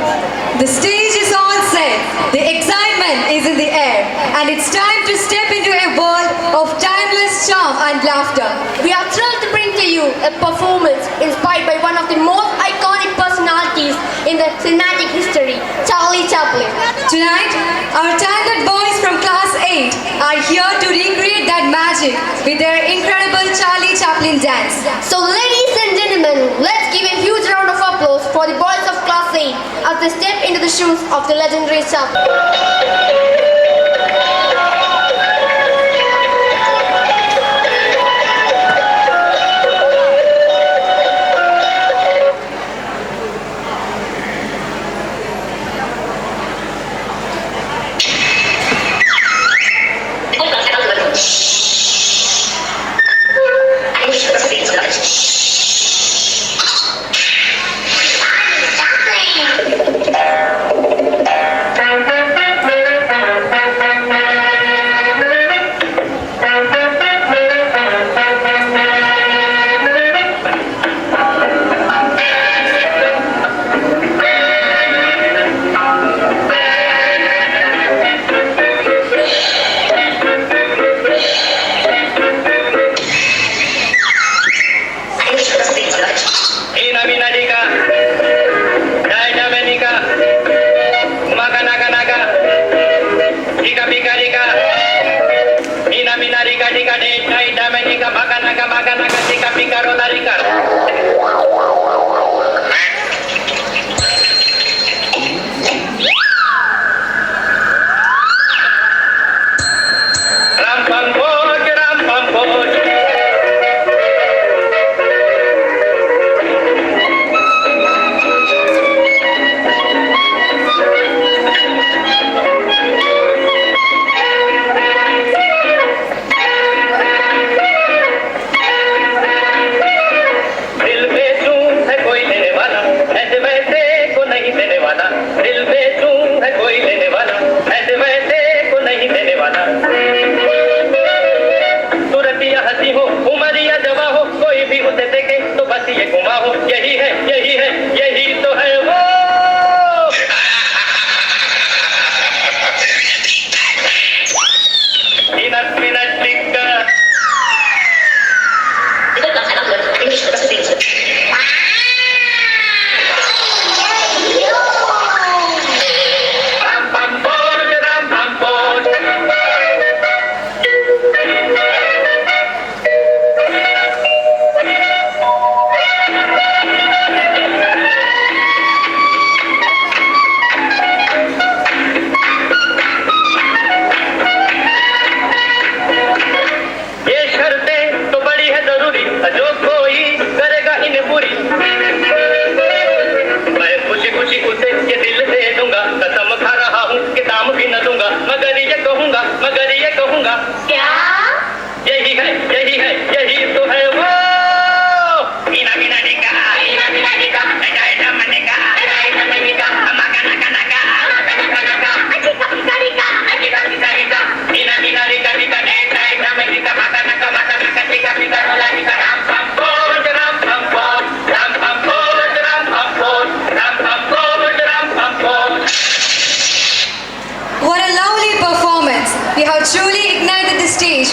The stage is all set, the excitement is in the air, and it's time to step into a world of timeless charm and laughter. We are thrilled to bring to you a performance inspired by one of the most iconic personalities in the cinematic history, Charlie Chaplin. Tonight, our talented boys from Class 8 are here to recreate that magic with their incredible Charlie Chaplin dance. So, ladies and gentlemen, let's give a huge round of applause for the boys of Class 8 as they step into the shoes of the legendary Chaplin.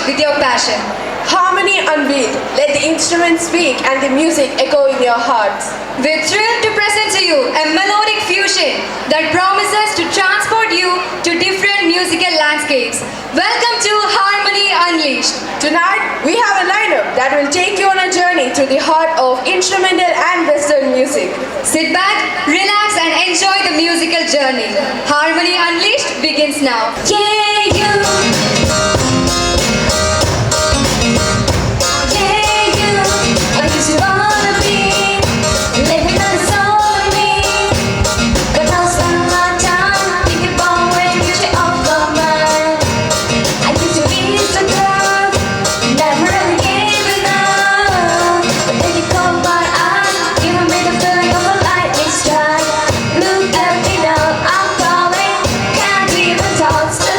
with your passion. Harmony unveiled, let the instruments speak and the music echo in your hearts. We're thrilled to present to you a melodic fusion that promises to transport you to different musical landscapes. Welcome to Harmony Unleashed. Tonight, we have a lineup that will take you on a journey through the heart of instrumental and western music. Sit back, relax and enjoy the musical journey. Harmony Unleashed begins now. Yeah, you.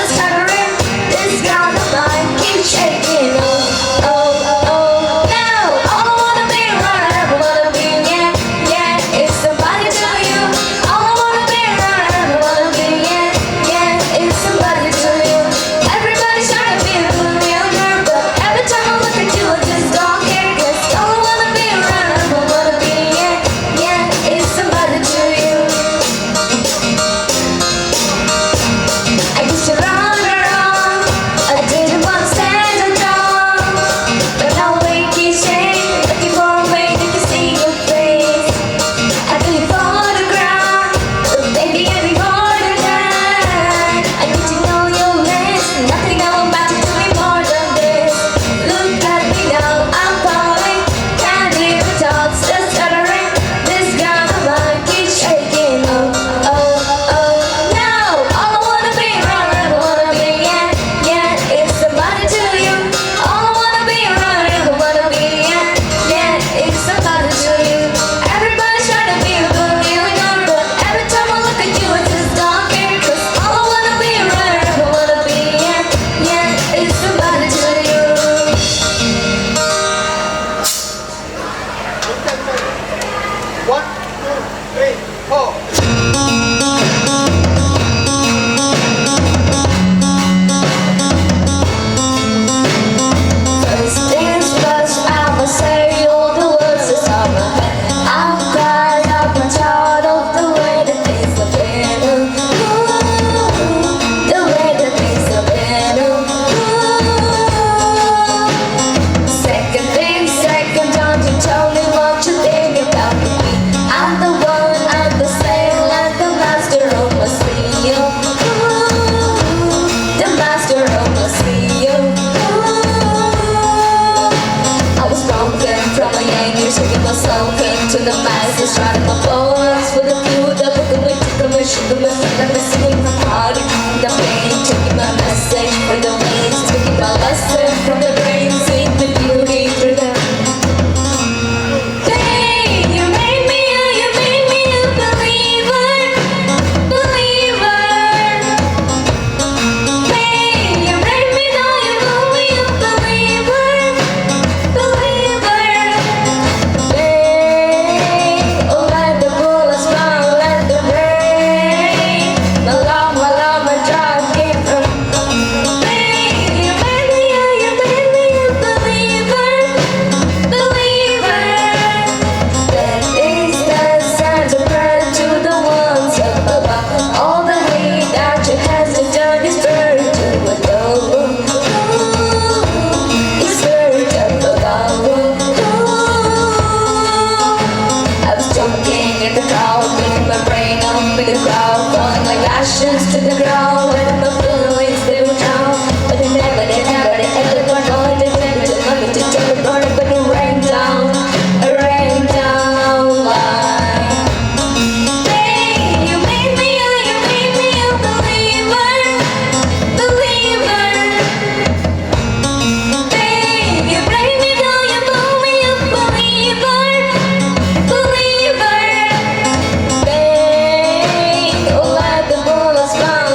Start taking myself into the masses, writing my poems for the few that put the weight to the mission, the message that I'm singing my heart, the pain, taking my message from the veins, taking my lesson from the brain, seeing the beauty through them. Hey, you made me a believer, believer. Hey, you made me know you blew me a believer, believer. Hey, oh let the bullets fly, let the rain. My love, my drive came from. Hey, you made me a believer, believer. That is the sign to pray to the ones above. All the hate that you has to turn is burned to a dove. It's burned up above. I was joking in the crowd, putting my brain up in the crowd, falling like ashes to the ground. When my feelings they would drown, but they never were going to tend to nothing to tell it, burn it, but it rained down like. Hey, you made me a believer, believer. Hey, you made me know you blew me a believer, believer. Hey, oh let the bullets fly,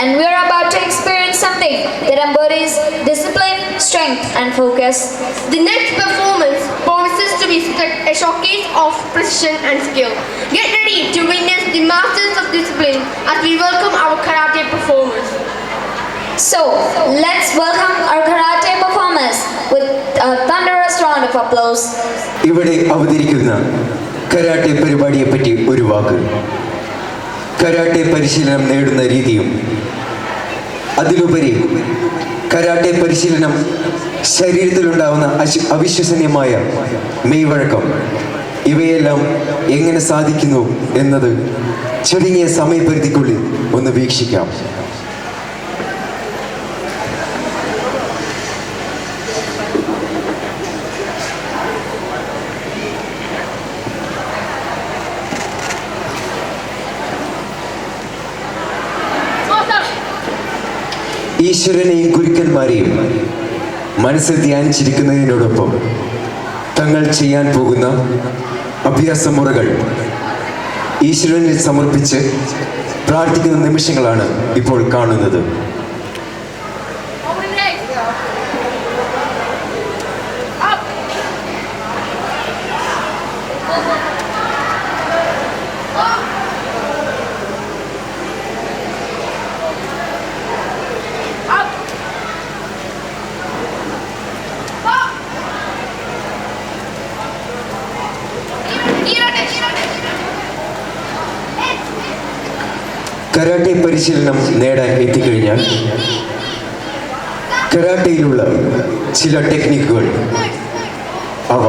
and we are about to experience something that embodies discipline, strength, and focus. The next performance promises to be a showcase of precision and skill. Get ready to witness the masters of discipline as we welcome our karate performers. So, let's welcome our karate performers with a thunderous round of applause. ഇവിടെ അവതരിക്കുന്ന karate പരിപാടിയെ പറ്റി ഒരു വാക്ക്. Karate പരിശീലനം നേടുന്ന രീതിയും അതിലുപരി karate പരിശീലനം ശരീരത്തിലുണ്ടാവുന്ന അവിശ്വസനീയമായ മെയ്വഴക്കം ഇവയെല്ലാം എങ്ങനെ സാധിക്കുന്നു എന്നത് ചുരുങ്ങിയ സമയപരിധിക്കുള്ളിൽ ഒന്ന് വീക്ഷിക്കാം. ഈശ്വരനെയും ഗുരുക്കന്മാരെയും മനസ്സിൽ ധ്യാനിച്ചിരിക്കുന്നതിനോടൊപ്പം തങ്ങൾ ചെയ്യാൻ പോകുന്ന അഭ്യാസമുറകൾ ഈശ്വരനിൽ സമർപ്പിച്ച് പ്രാർത്ഥിക്കുന്ന നിമിഷങ്ങളാണ് ഇപ്പോൾ കാണുന്നത്. കരാട്ടെ പരിശീലനം നേടാൻ എത്തിക്കഴിഞ്ഞാൽ കരാട്ടയിലുള്ള ചില ടെക്നിക്കുകൾ, അവ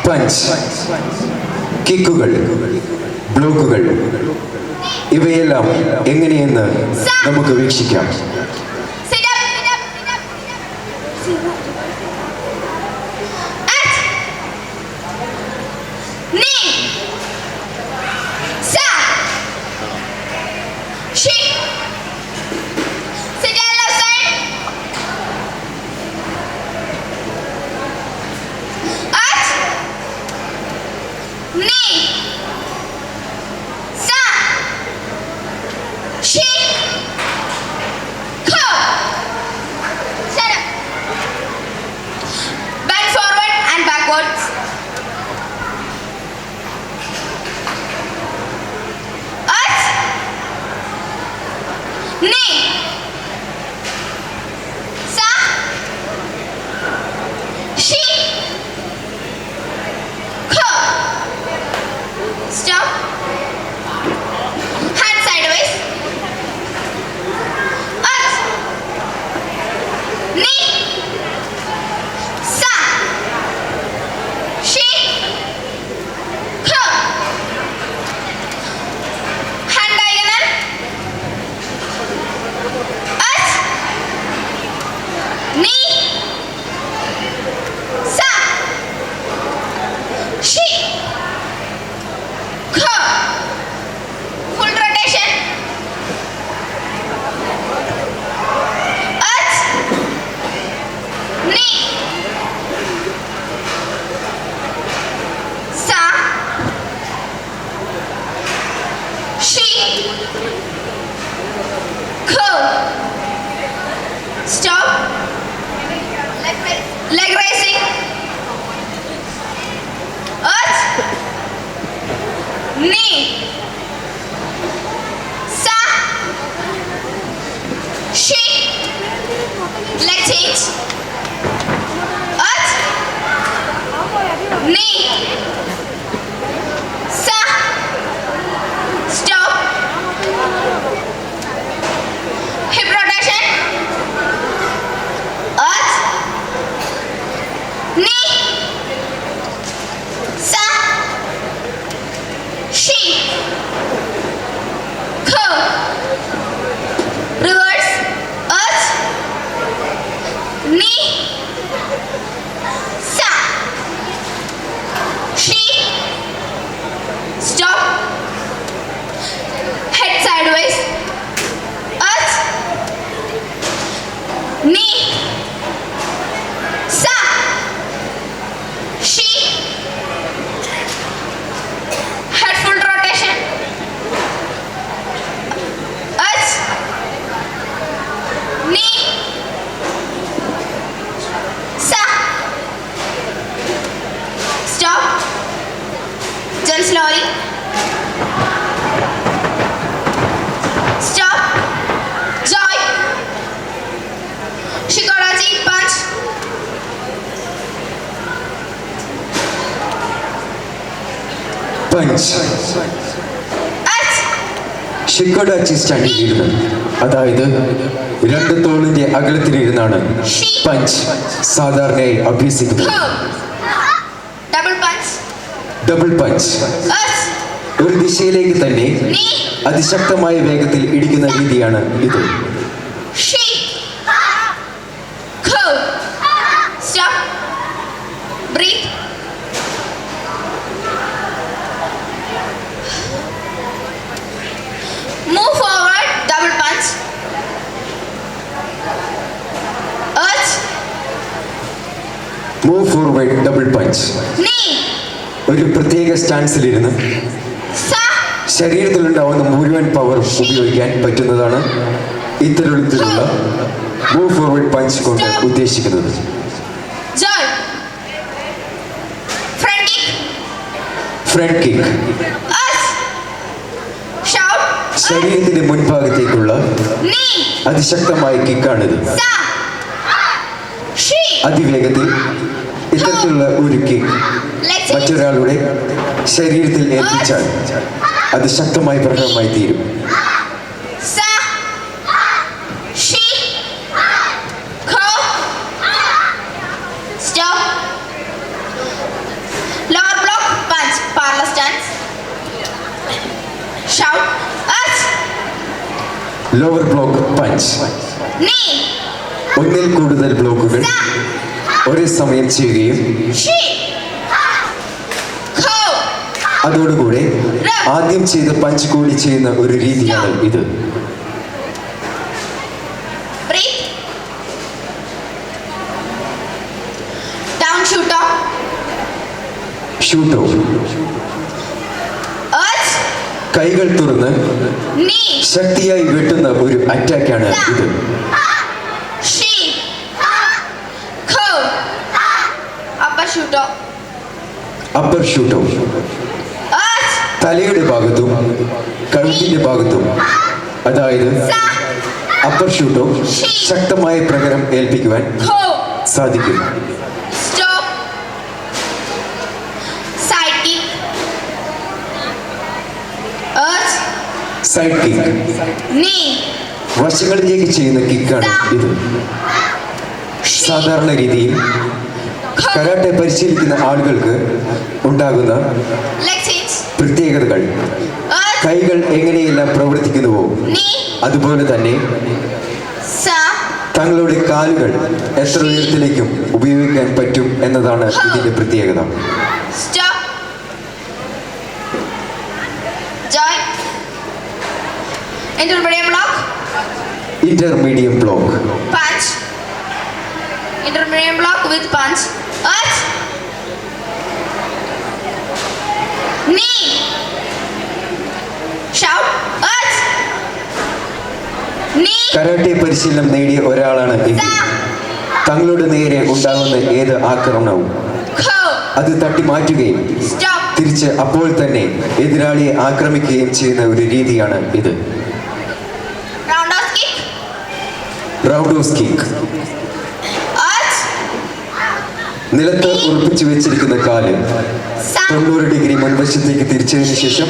പഞ്ച്, കിക്കുകൾ, ബ്ലോക്കുകൾ ഇവയെല്ലാം എങ്ങനെയെന്ന് നമുക്ക് വീക്ഷിക്കാം. പഞ്ച്. Us. ഷിക്കോഡാച്ചി സ്റ്റാൻഡിലിരുന്ന്, അതായത് രണ്ട് തോളിന്റെ അകലത്തിലിരുന്നാണ് പഞ്ച് സാധാരണയായി അഭ്യസിക്കുന്നത്. Curve. Double punch. Double punch. Us. ഒരു ദിശയിലേക്ക് തന്നെ Knee. അതിശക്തമായ വേഗത്തിൽ ഇടിക്കുന്ന രീതിയാണ് ഇത്. She. Curve. Stop. Breathe. Move forward. Double punch. Us. Move forward double punch. Knee. ഒരു പ്രത്യേക സ്റ്റാൻസിലിരുന്ന് Sa. ശരീരത്തിലുണ്ടാവുന്ന മുഴുവൻ പവറും ഉപയോഗിക്കാൻ പറ്റുന്നതാണ് ഇത്തരത്തിലുള്ള മൂവ് ഫോർവേഡ് പഞ്ച് കൊണ്ട് ഉദ്ദേശിക്കുന്നത്. Joy. Front kick. Front kick. Us. Shout. ശരീരത്തിന്റെ മുൻഭാഗത്തേക്കുള്ള Knee. അതിശക്തമായ കിക്കാണിത്. Sa. She. അതിവേഗത്തിൽ ഇത്തരത്തിലുള്ള ഒരു കിക്ക് Let's see. മറ്റൊരാളുടെ ശരീരത്തിൽ ഏൽപ്പിച്ചാൽ അത് ശക്തമായ പ്രകടനമായി തീരും. Sa. She. Curve. Stop. Lower block punch. Parallel stance. Shout. Us. Lower block punch. Knee. ഒന്നിൽ കൂടുതൽ ബ്ലോക്കുകൾ ഒരേ സമയം ചെയ്യുകയും She. Curve. അതോടുകൂടെ ആദ്യം ചെയ്ത പഞ്ച് കൂടി ചെയ്യുന്ന ഒരു രീതിയാണ് ഇത്. Breathe. Down shoot off. ഷൂട്ടോ. Us. കൈകൾ തുറന്ന് Knee. ശക്തിയായി വെട്ടുന്ന ഒരു അറ്റാക്കാണ് ഇത്. She. Curve. Upper shoot off. Upper ഷൂട്ടോ. Us. തലയുടെ ഭാഗത്തും കഴുത്തിന്റെ ഭാഗത്തും, അതായത് അപ്പർ ഷൂട്ടോ ശക്തമായ പ്രകരം ഏൽപ്പിക്കുവാൻ Curve. സാധിക്കും. Stop. Side kick. Us. Side kick. Knee. വശങ്ങളിലേക്ക് ചെയ്യുന്ന കിക്കാണ് ഇത്. സാധാരണ രീതിയിൽ കരാട്ടെ പരിശീലിക്കുന്ന ആളുകൾക്ക് ഉണ്ടാകുന്ന Leg change. പ്രത്യേകതകൾ Us. കൈകൾ എങ്ങനെയെല്ലാം പ്രവർത്തിക്കുന്നുവോ Knee. അതുപോലെ തന്നെ Sa. തങ്ങളുടെ കാലുകൾ എത്ര ഉയരത്തിലേക്കും ഉപയോഗിക്കാൻ പറ്റും എന്നതാണ് ഇതിന്റെ പ്രത്യേകത. Stop. Joy. Intermediate block. Intermediate block. Punch. Intermediate block with punch. Us. Knee. Shout. Us. Knee. Karate പരിശീലനം നേടിയ ഒരാളാണ് എങ്കിൽ തങ്ങളുടെ നേരെ ഉണ്ടാകുന്ന ഏത് ആക്രമണവും Curve. അത് തട്ടി മാറ്റുകയും Stop. തിരിച്ച് അപ്പോൾ തന്നെ എതിരാളിയെ ആക്രമിക്കുകയും ചെയ്യുന്ന ഒരു രീതിയാണ് ഇത്. Roundhouse kick. റൗണ്ടോസ് കിക്ക്. Us. നിലത്ത് ഉറപ്പിച്ചു വെച്ചിരിക്കുന്ന കാല് 90 ഡിഗ്രി മുൻവശത്തേക്ക് തിരിച്ചതിന് ശേഷം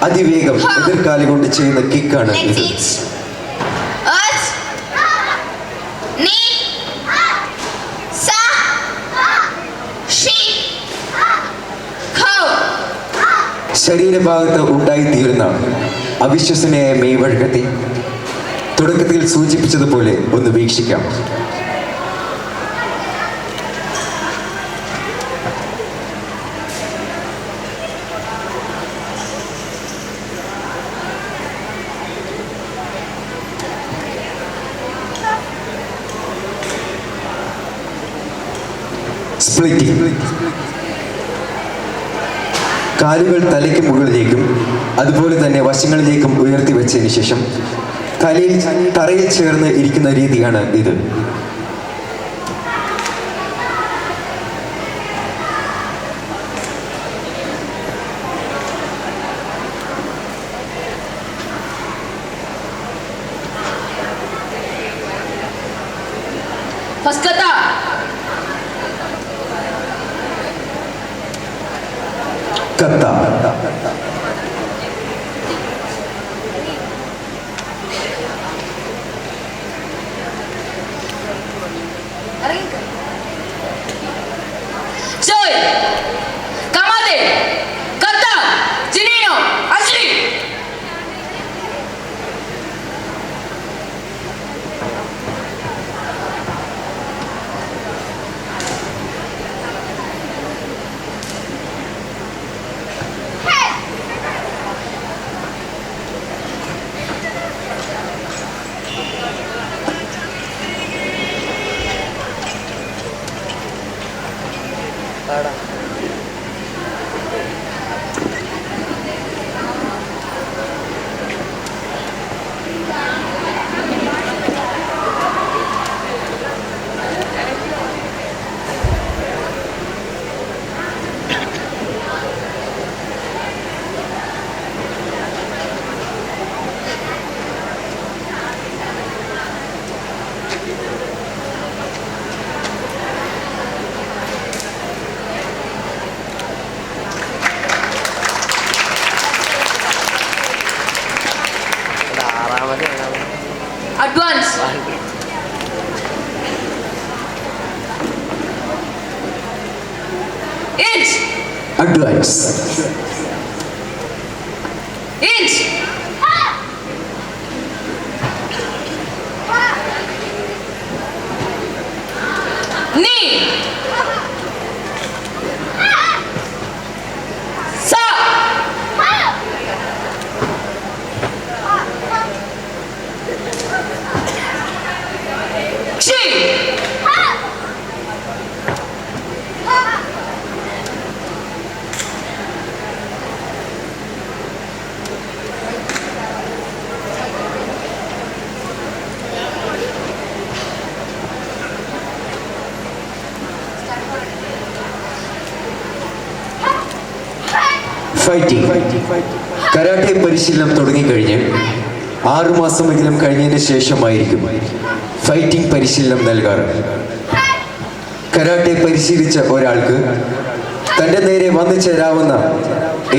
അതിവേഗം എതിർക്കാലി കൊണ്ട് ചെയ്യുന്ന കിക്കാണ് Leg ഇത്. change. Us. Knee. Sa. She. Curve. ശരീരഭാഗത്ത് ഉണ്ടായിത്തീരുന്ന അവിശ്വസനീയ മെയ്വഴക്കത്തെ തുടക്കത്തിൽ സൂചിപ്പിച്ചതുപോലെ ഒന്ന് വീക്ഷിക്കാം. സ്പ്ലിറ്റിംഗ്. കാലുകൾ തലയ്ക്ക് മുകളിലേക്കും അതുപോലെ തന്നെ വശങ്ങളിലേക്കും ഉയർത്തി വെച്ചതിന് ശേഷം തറയിൽ ചേർന്ന് ഇരിക്കുന്ന രീതിയാണ് ഇത്. First kata. കത്ത. Joy, Kamade, Kata, Jinino, Ashri. Advance. Inch. Advance. Inch. Knee. Sa. Chi. 'Fighting'. Karate പരിശീലനം തുടങ്ങിക്കഴിഞ്ഞ് 6 മാസമെങ്കിലും കഴിഞ്ഞതിന് ശേഷമായിരിക്കും ഫൈറ്റിംഗ് പരിശീലനം നൽകാറ്. കരാട്ടെ പരിശീലിച്ച ഒരാൾക്ക് തൻ്റെ നേരെ വന്നു ചേരാവുന്ന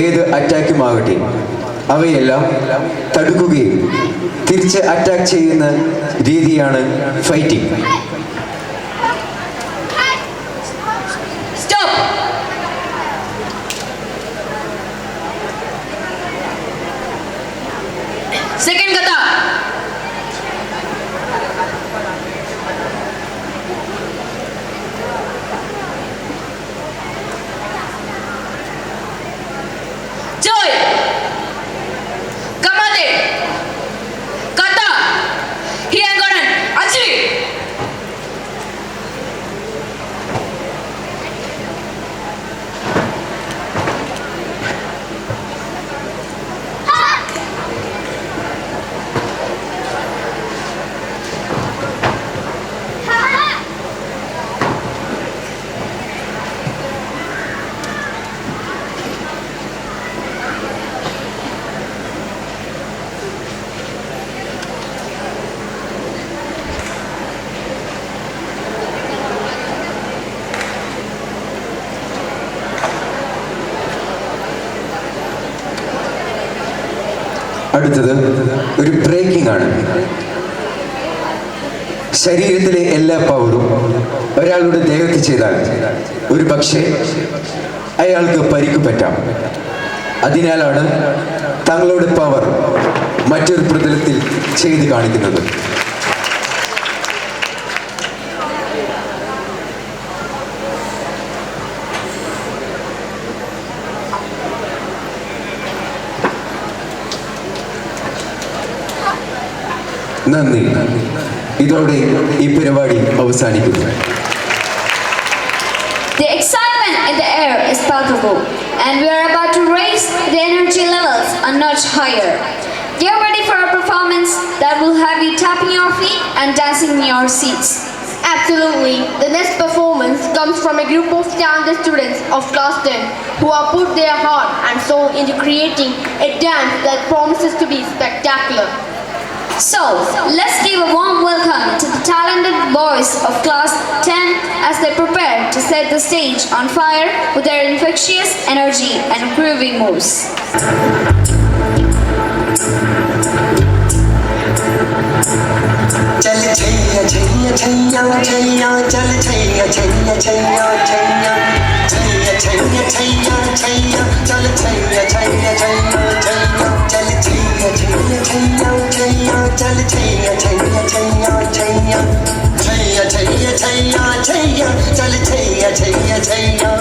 ഏത് അറ്റാക്കുമാകട്ടെ അവയെല്ലാം തടുക്കുകയും തിരിച്ച് അറ്റാക്ക് ചെയ്യുന്ന രീതിയാണ് fighting. Second kata. Joy. Kamade. Kata. Hiyangaran. Achri. അടുത്തത് ഒരു ബ്രേക്കിംഗ് ആണ്. ശരീരത്തിലെ എല്ലാ പവറും ഒരാളുടെ ദേഹത്ത് ചെയ്താൽ ഒരു പക്ഷേ അയാൾക്ക് പരിക്ക് പറ്റാം. അതിനാലാണ് തങ്ങളുടെ പവർ മറ്റൊരു പ്രതലത്തിൽ ചെയ്ത് കാണിക്കുന്നത്. നന്ദി. ഇതോടെ ഈ പരിപാടി അവസാനിക്കുന്നു. The excitement in the air is palpable, and we are about to raise the energy levels a notch higher. Get ready for a performance that will have you tapping your feet and dancing in your seats. Absolutely. The next performance comes from a group of talented students of class 10 who have put their heart and soul into creating a dance that promises to be spectacular. So, let's give a warm welcome to the talented boys of class 10 as they prepare to set the stage on fire with their infectious energy and grooving moves. चल छैया छैया छैया छैया चल छैया छैया छैया छैया छैया छैया छैया छैया चल छैया छैया छैया छैया चल छैया छैया छैया छैया चल छैया छैया छैया छैया छैया छैया छैया छैया चल छैया छैया छैया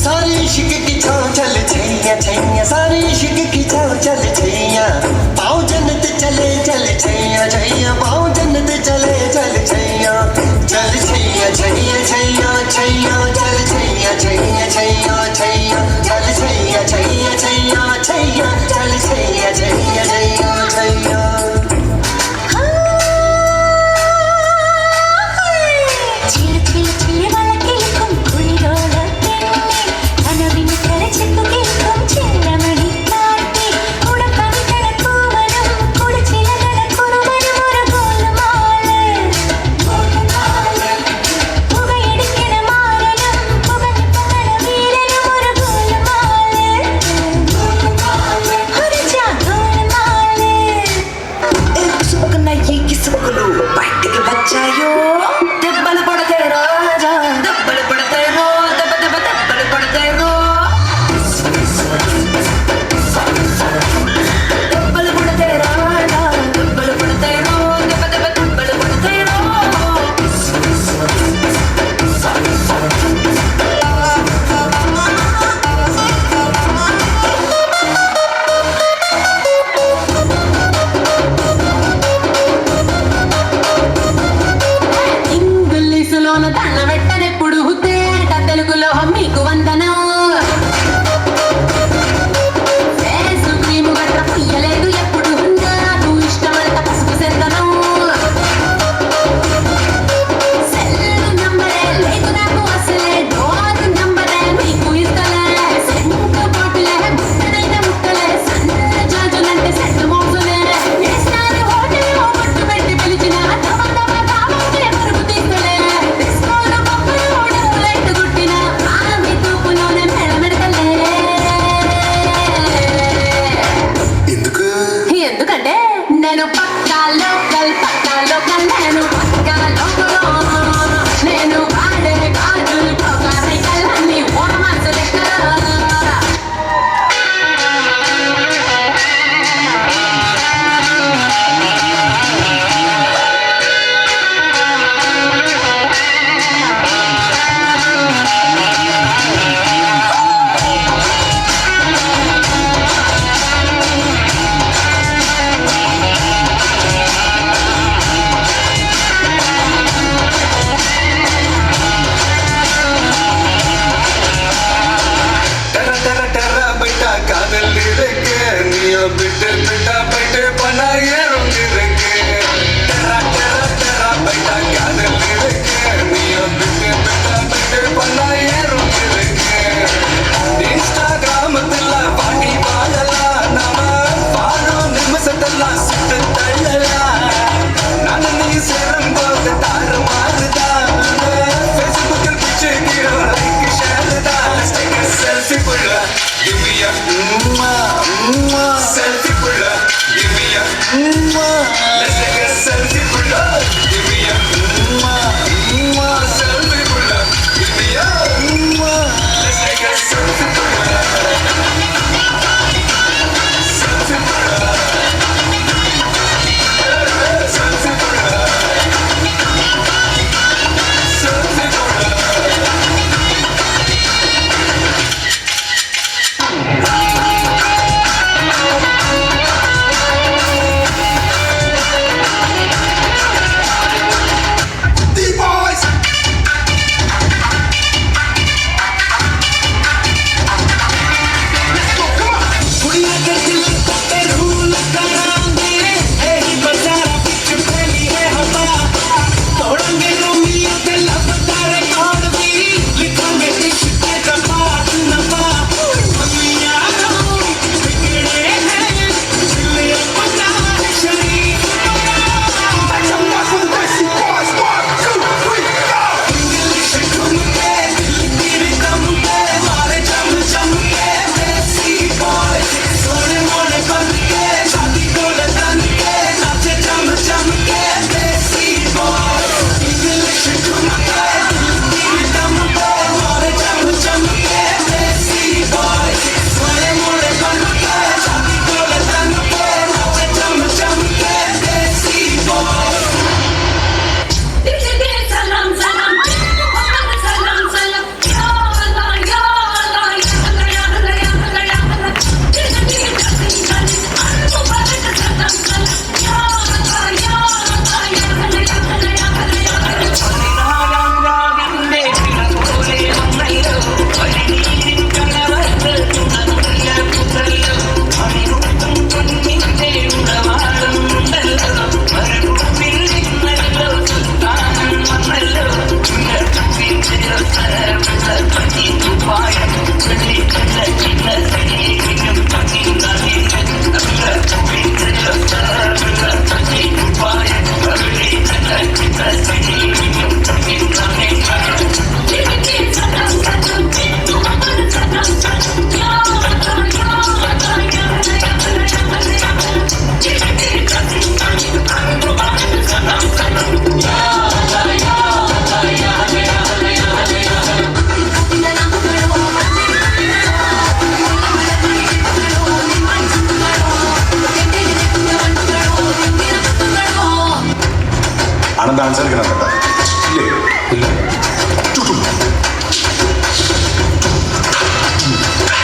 सारी इश्क की छाँव चल छैया छैया सारी इश्क की छाँव चल छैया पाँव जन्नत चले चल छैया छैया पाँव जन्नत चले चल छैया चल छैया छैया छैया छैया चल छैया छैया छैया छैया चल छैया छैया छैया छैया चल छैया छैया छैया छैया ചില ചില ചില വളക്കിൽക്കും കുളിരോളത്തിൻ്റെ കനവിന് കരച്ചിട്ടു കേൾക്കും ചെല്ലമണി കാട്ടി ഉടപ്പവിതട കൂവനും കുളിച്ചിലകട കുറുവനും ഒരു ഗോലുമാല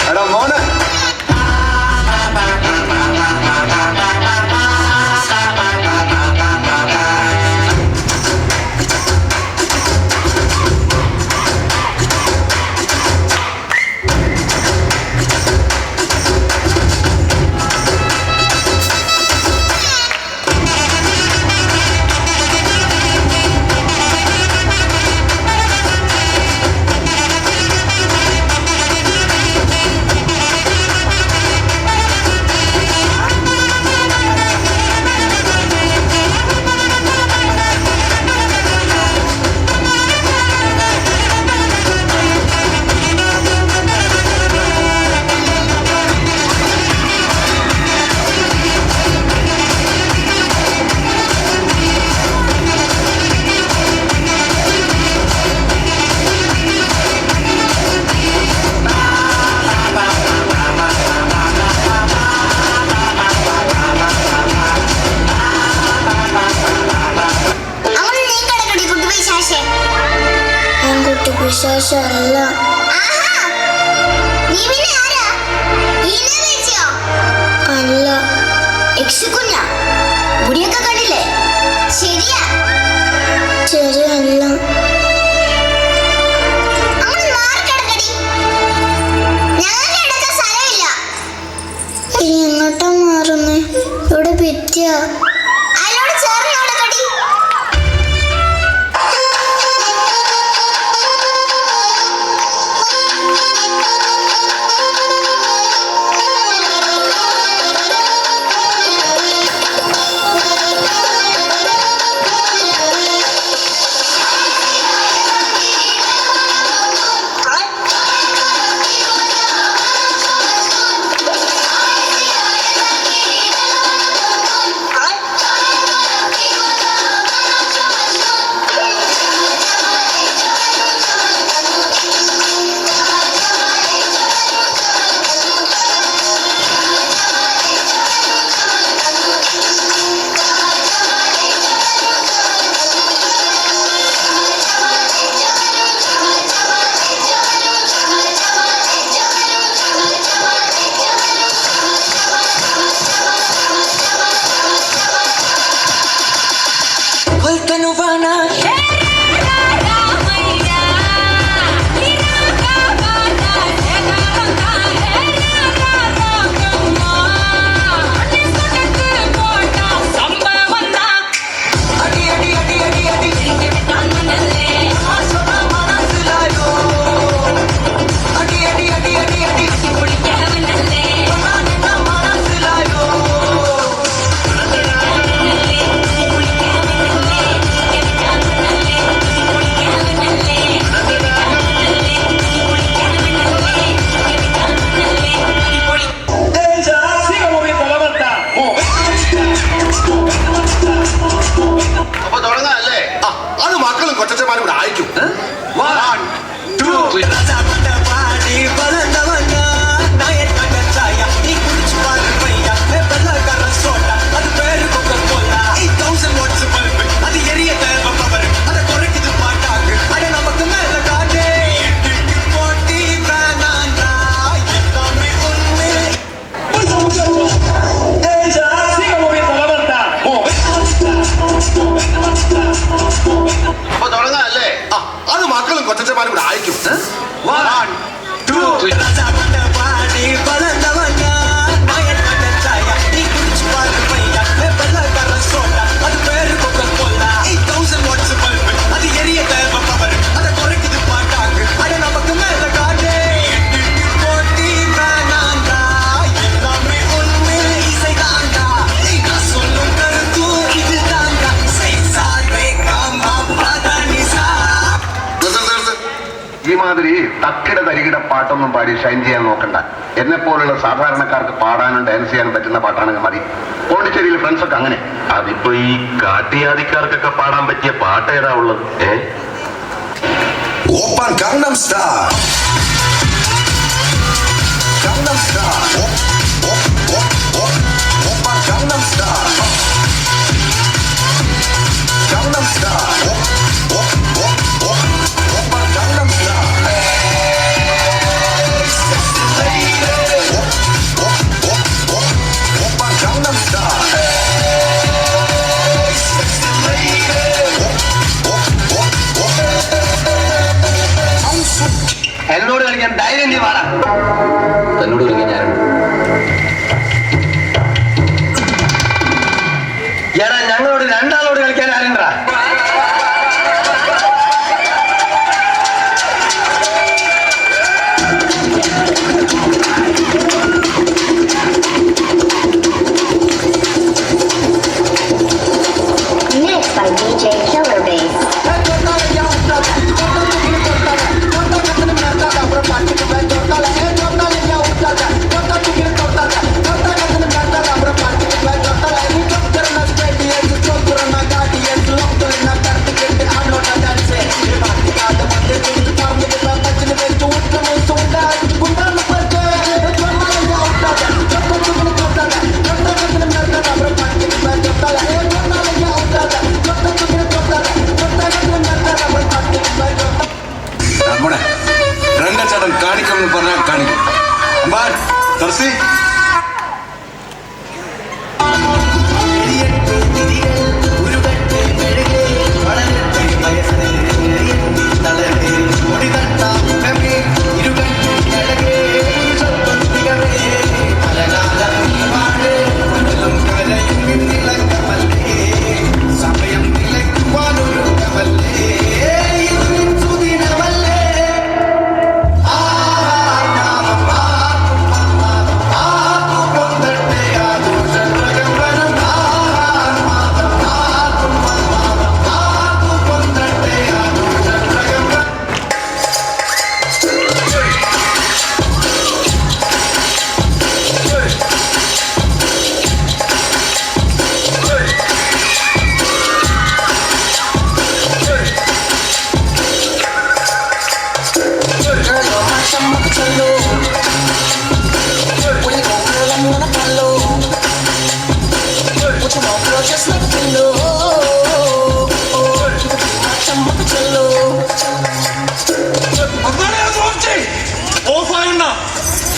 എടാ മോനെ വിശേഷമല്ല. അല്ല, യക്ഷിക്കുഞ്ഞ മുടിയൊക്കെ കണ്ടില്ലേ? ശരിയാ, ശരിയല്ല. എങ്ങോട്ടാ മാറുന്നേ? ഇവിടെ ഭിത്തിയാ. ഇമാതിരി തക്കിട തരികിട പാട്ടൊന്നും പാടി ഷൈൻ ചെയ്യാൻ നോക്കണ്ട. എന്നെ പോലുള്ള സാധാരണക്കാർക്ക് പാടാനും ഡാൻസ് ചെയ്യാനും പറ്റുന്ന പാട്ടാണെങ്കിൽ മതി. പോണ്ടിച്ചേരിയിലെ ഫ്രണ്ട്സ് ഒക്കെ അങ്ങനെ. അതിപ്പോ ഈ കാട്ടിയാദിക്കാർക്കൊക്കെ പാടാൻ പറ്റിയ പാട്ട് ഏതാ ഉള്ളത്? Oppan Gangnam style, Gangnam style, Oppan Gangnam style, Gangnam style, Oppan എന്നോട് കളിക്കാൻ ധൈര്യം നീ വാടാ. തന്നോട് കളിക്കാൻ ഞാനുണ്ട്. എടാ ഞങ്ങളോട് രണ്ടാളോട് കളിക്കാൻ ആരുണ്ടാ? Mixed by DJ Killer Bass. മോനെ രണ്ടച്ചടം കാണിക്കുമെന്ന് പറഞ്ഞാൽ കാണിക്കും. അമ്പാൻ തുളസി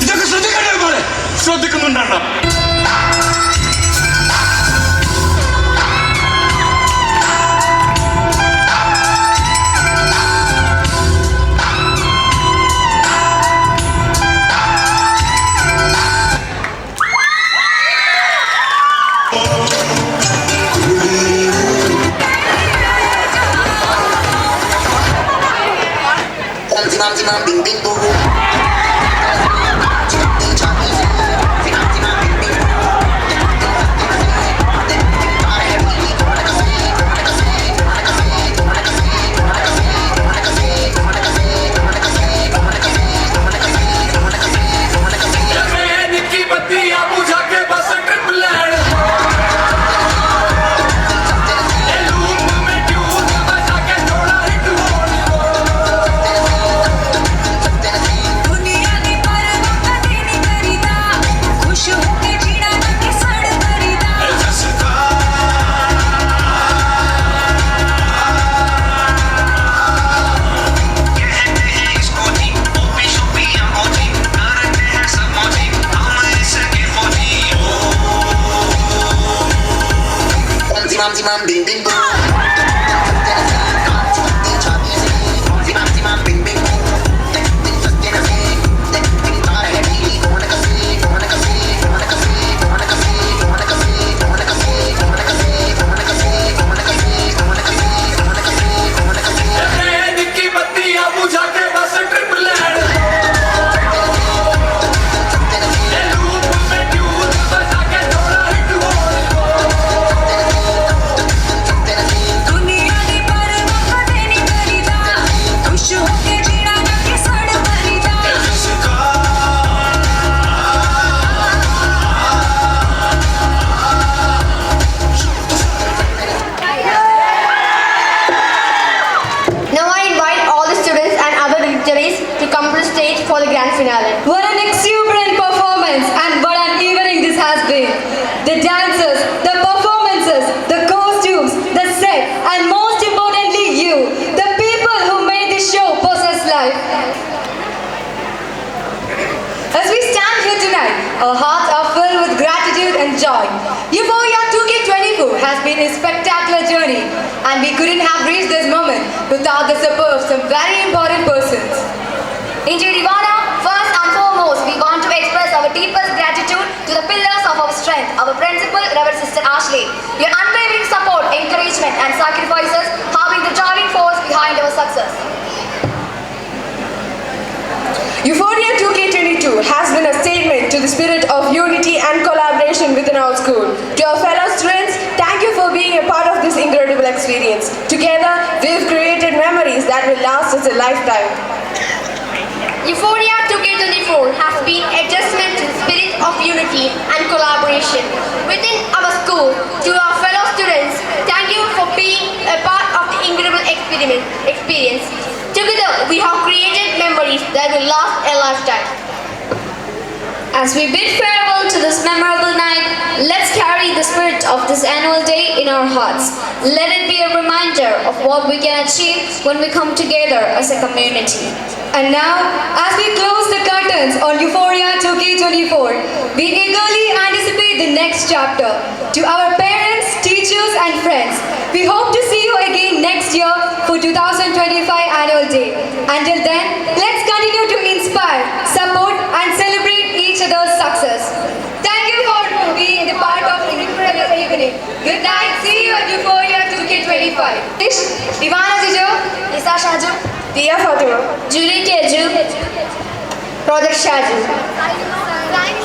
ഇതൊക്കെ ശ്രദ്ധിക്കണ്ടേ? ശ്രദ്ധിക്കുന്നുണ്ടോ? for the grand finale. What an exuberant performance and what an evening this has been. The dancers, the performances, the costumes, the set, and most importantly you, the people who made this show possess life. As we stand here tonight, our hearts are filled with gratitude and joy. Euphoria 2K24 has been a spectacular journey and we couldn't have reached this moment without the support of some very important persons. In success. Euphoria 2K22 has been a statement to the spirit of unity and collaboration within our school. To our fellow students, thank you for being a part of this incredible experience. Together, we've created memories that will last us a lifetime. Euphoria 2K24 has been a testament to the spirit of unity and collaboration within our school. To our fellow students, thank you for being a part of the incredible experience. Together, we have created memories that will last a lifetime. As we bid farewell to this memorable night, let's carry the spirit of this annual day in our hearts. Let it be a reminder of what we can achieve when we come together as a community. And now, as we close the curtains on Euphoria 2K24, we eagerly anticipate the next chapter. To our parents, teachers and friends, we hope to see you again next year for 2025 Annual Day. Until then, let's continue to inspire, support and celebrate each other's success. Thank you for being a part of the incredible evening. Good night. See you at Euphoria 2K25. Ivana Jijo, Isa Shaju, Tia Fatima, Julie Keju, Project Shaju.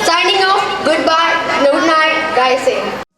Signing off. Goodbye. Good night. Guys.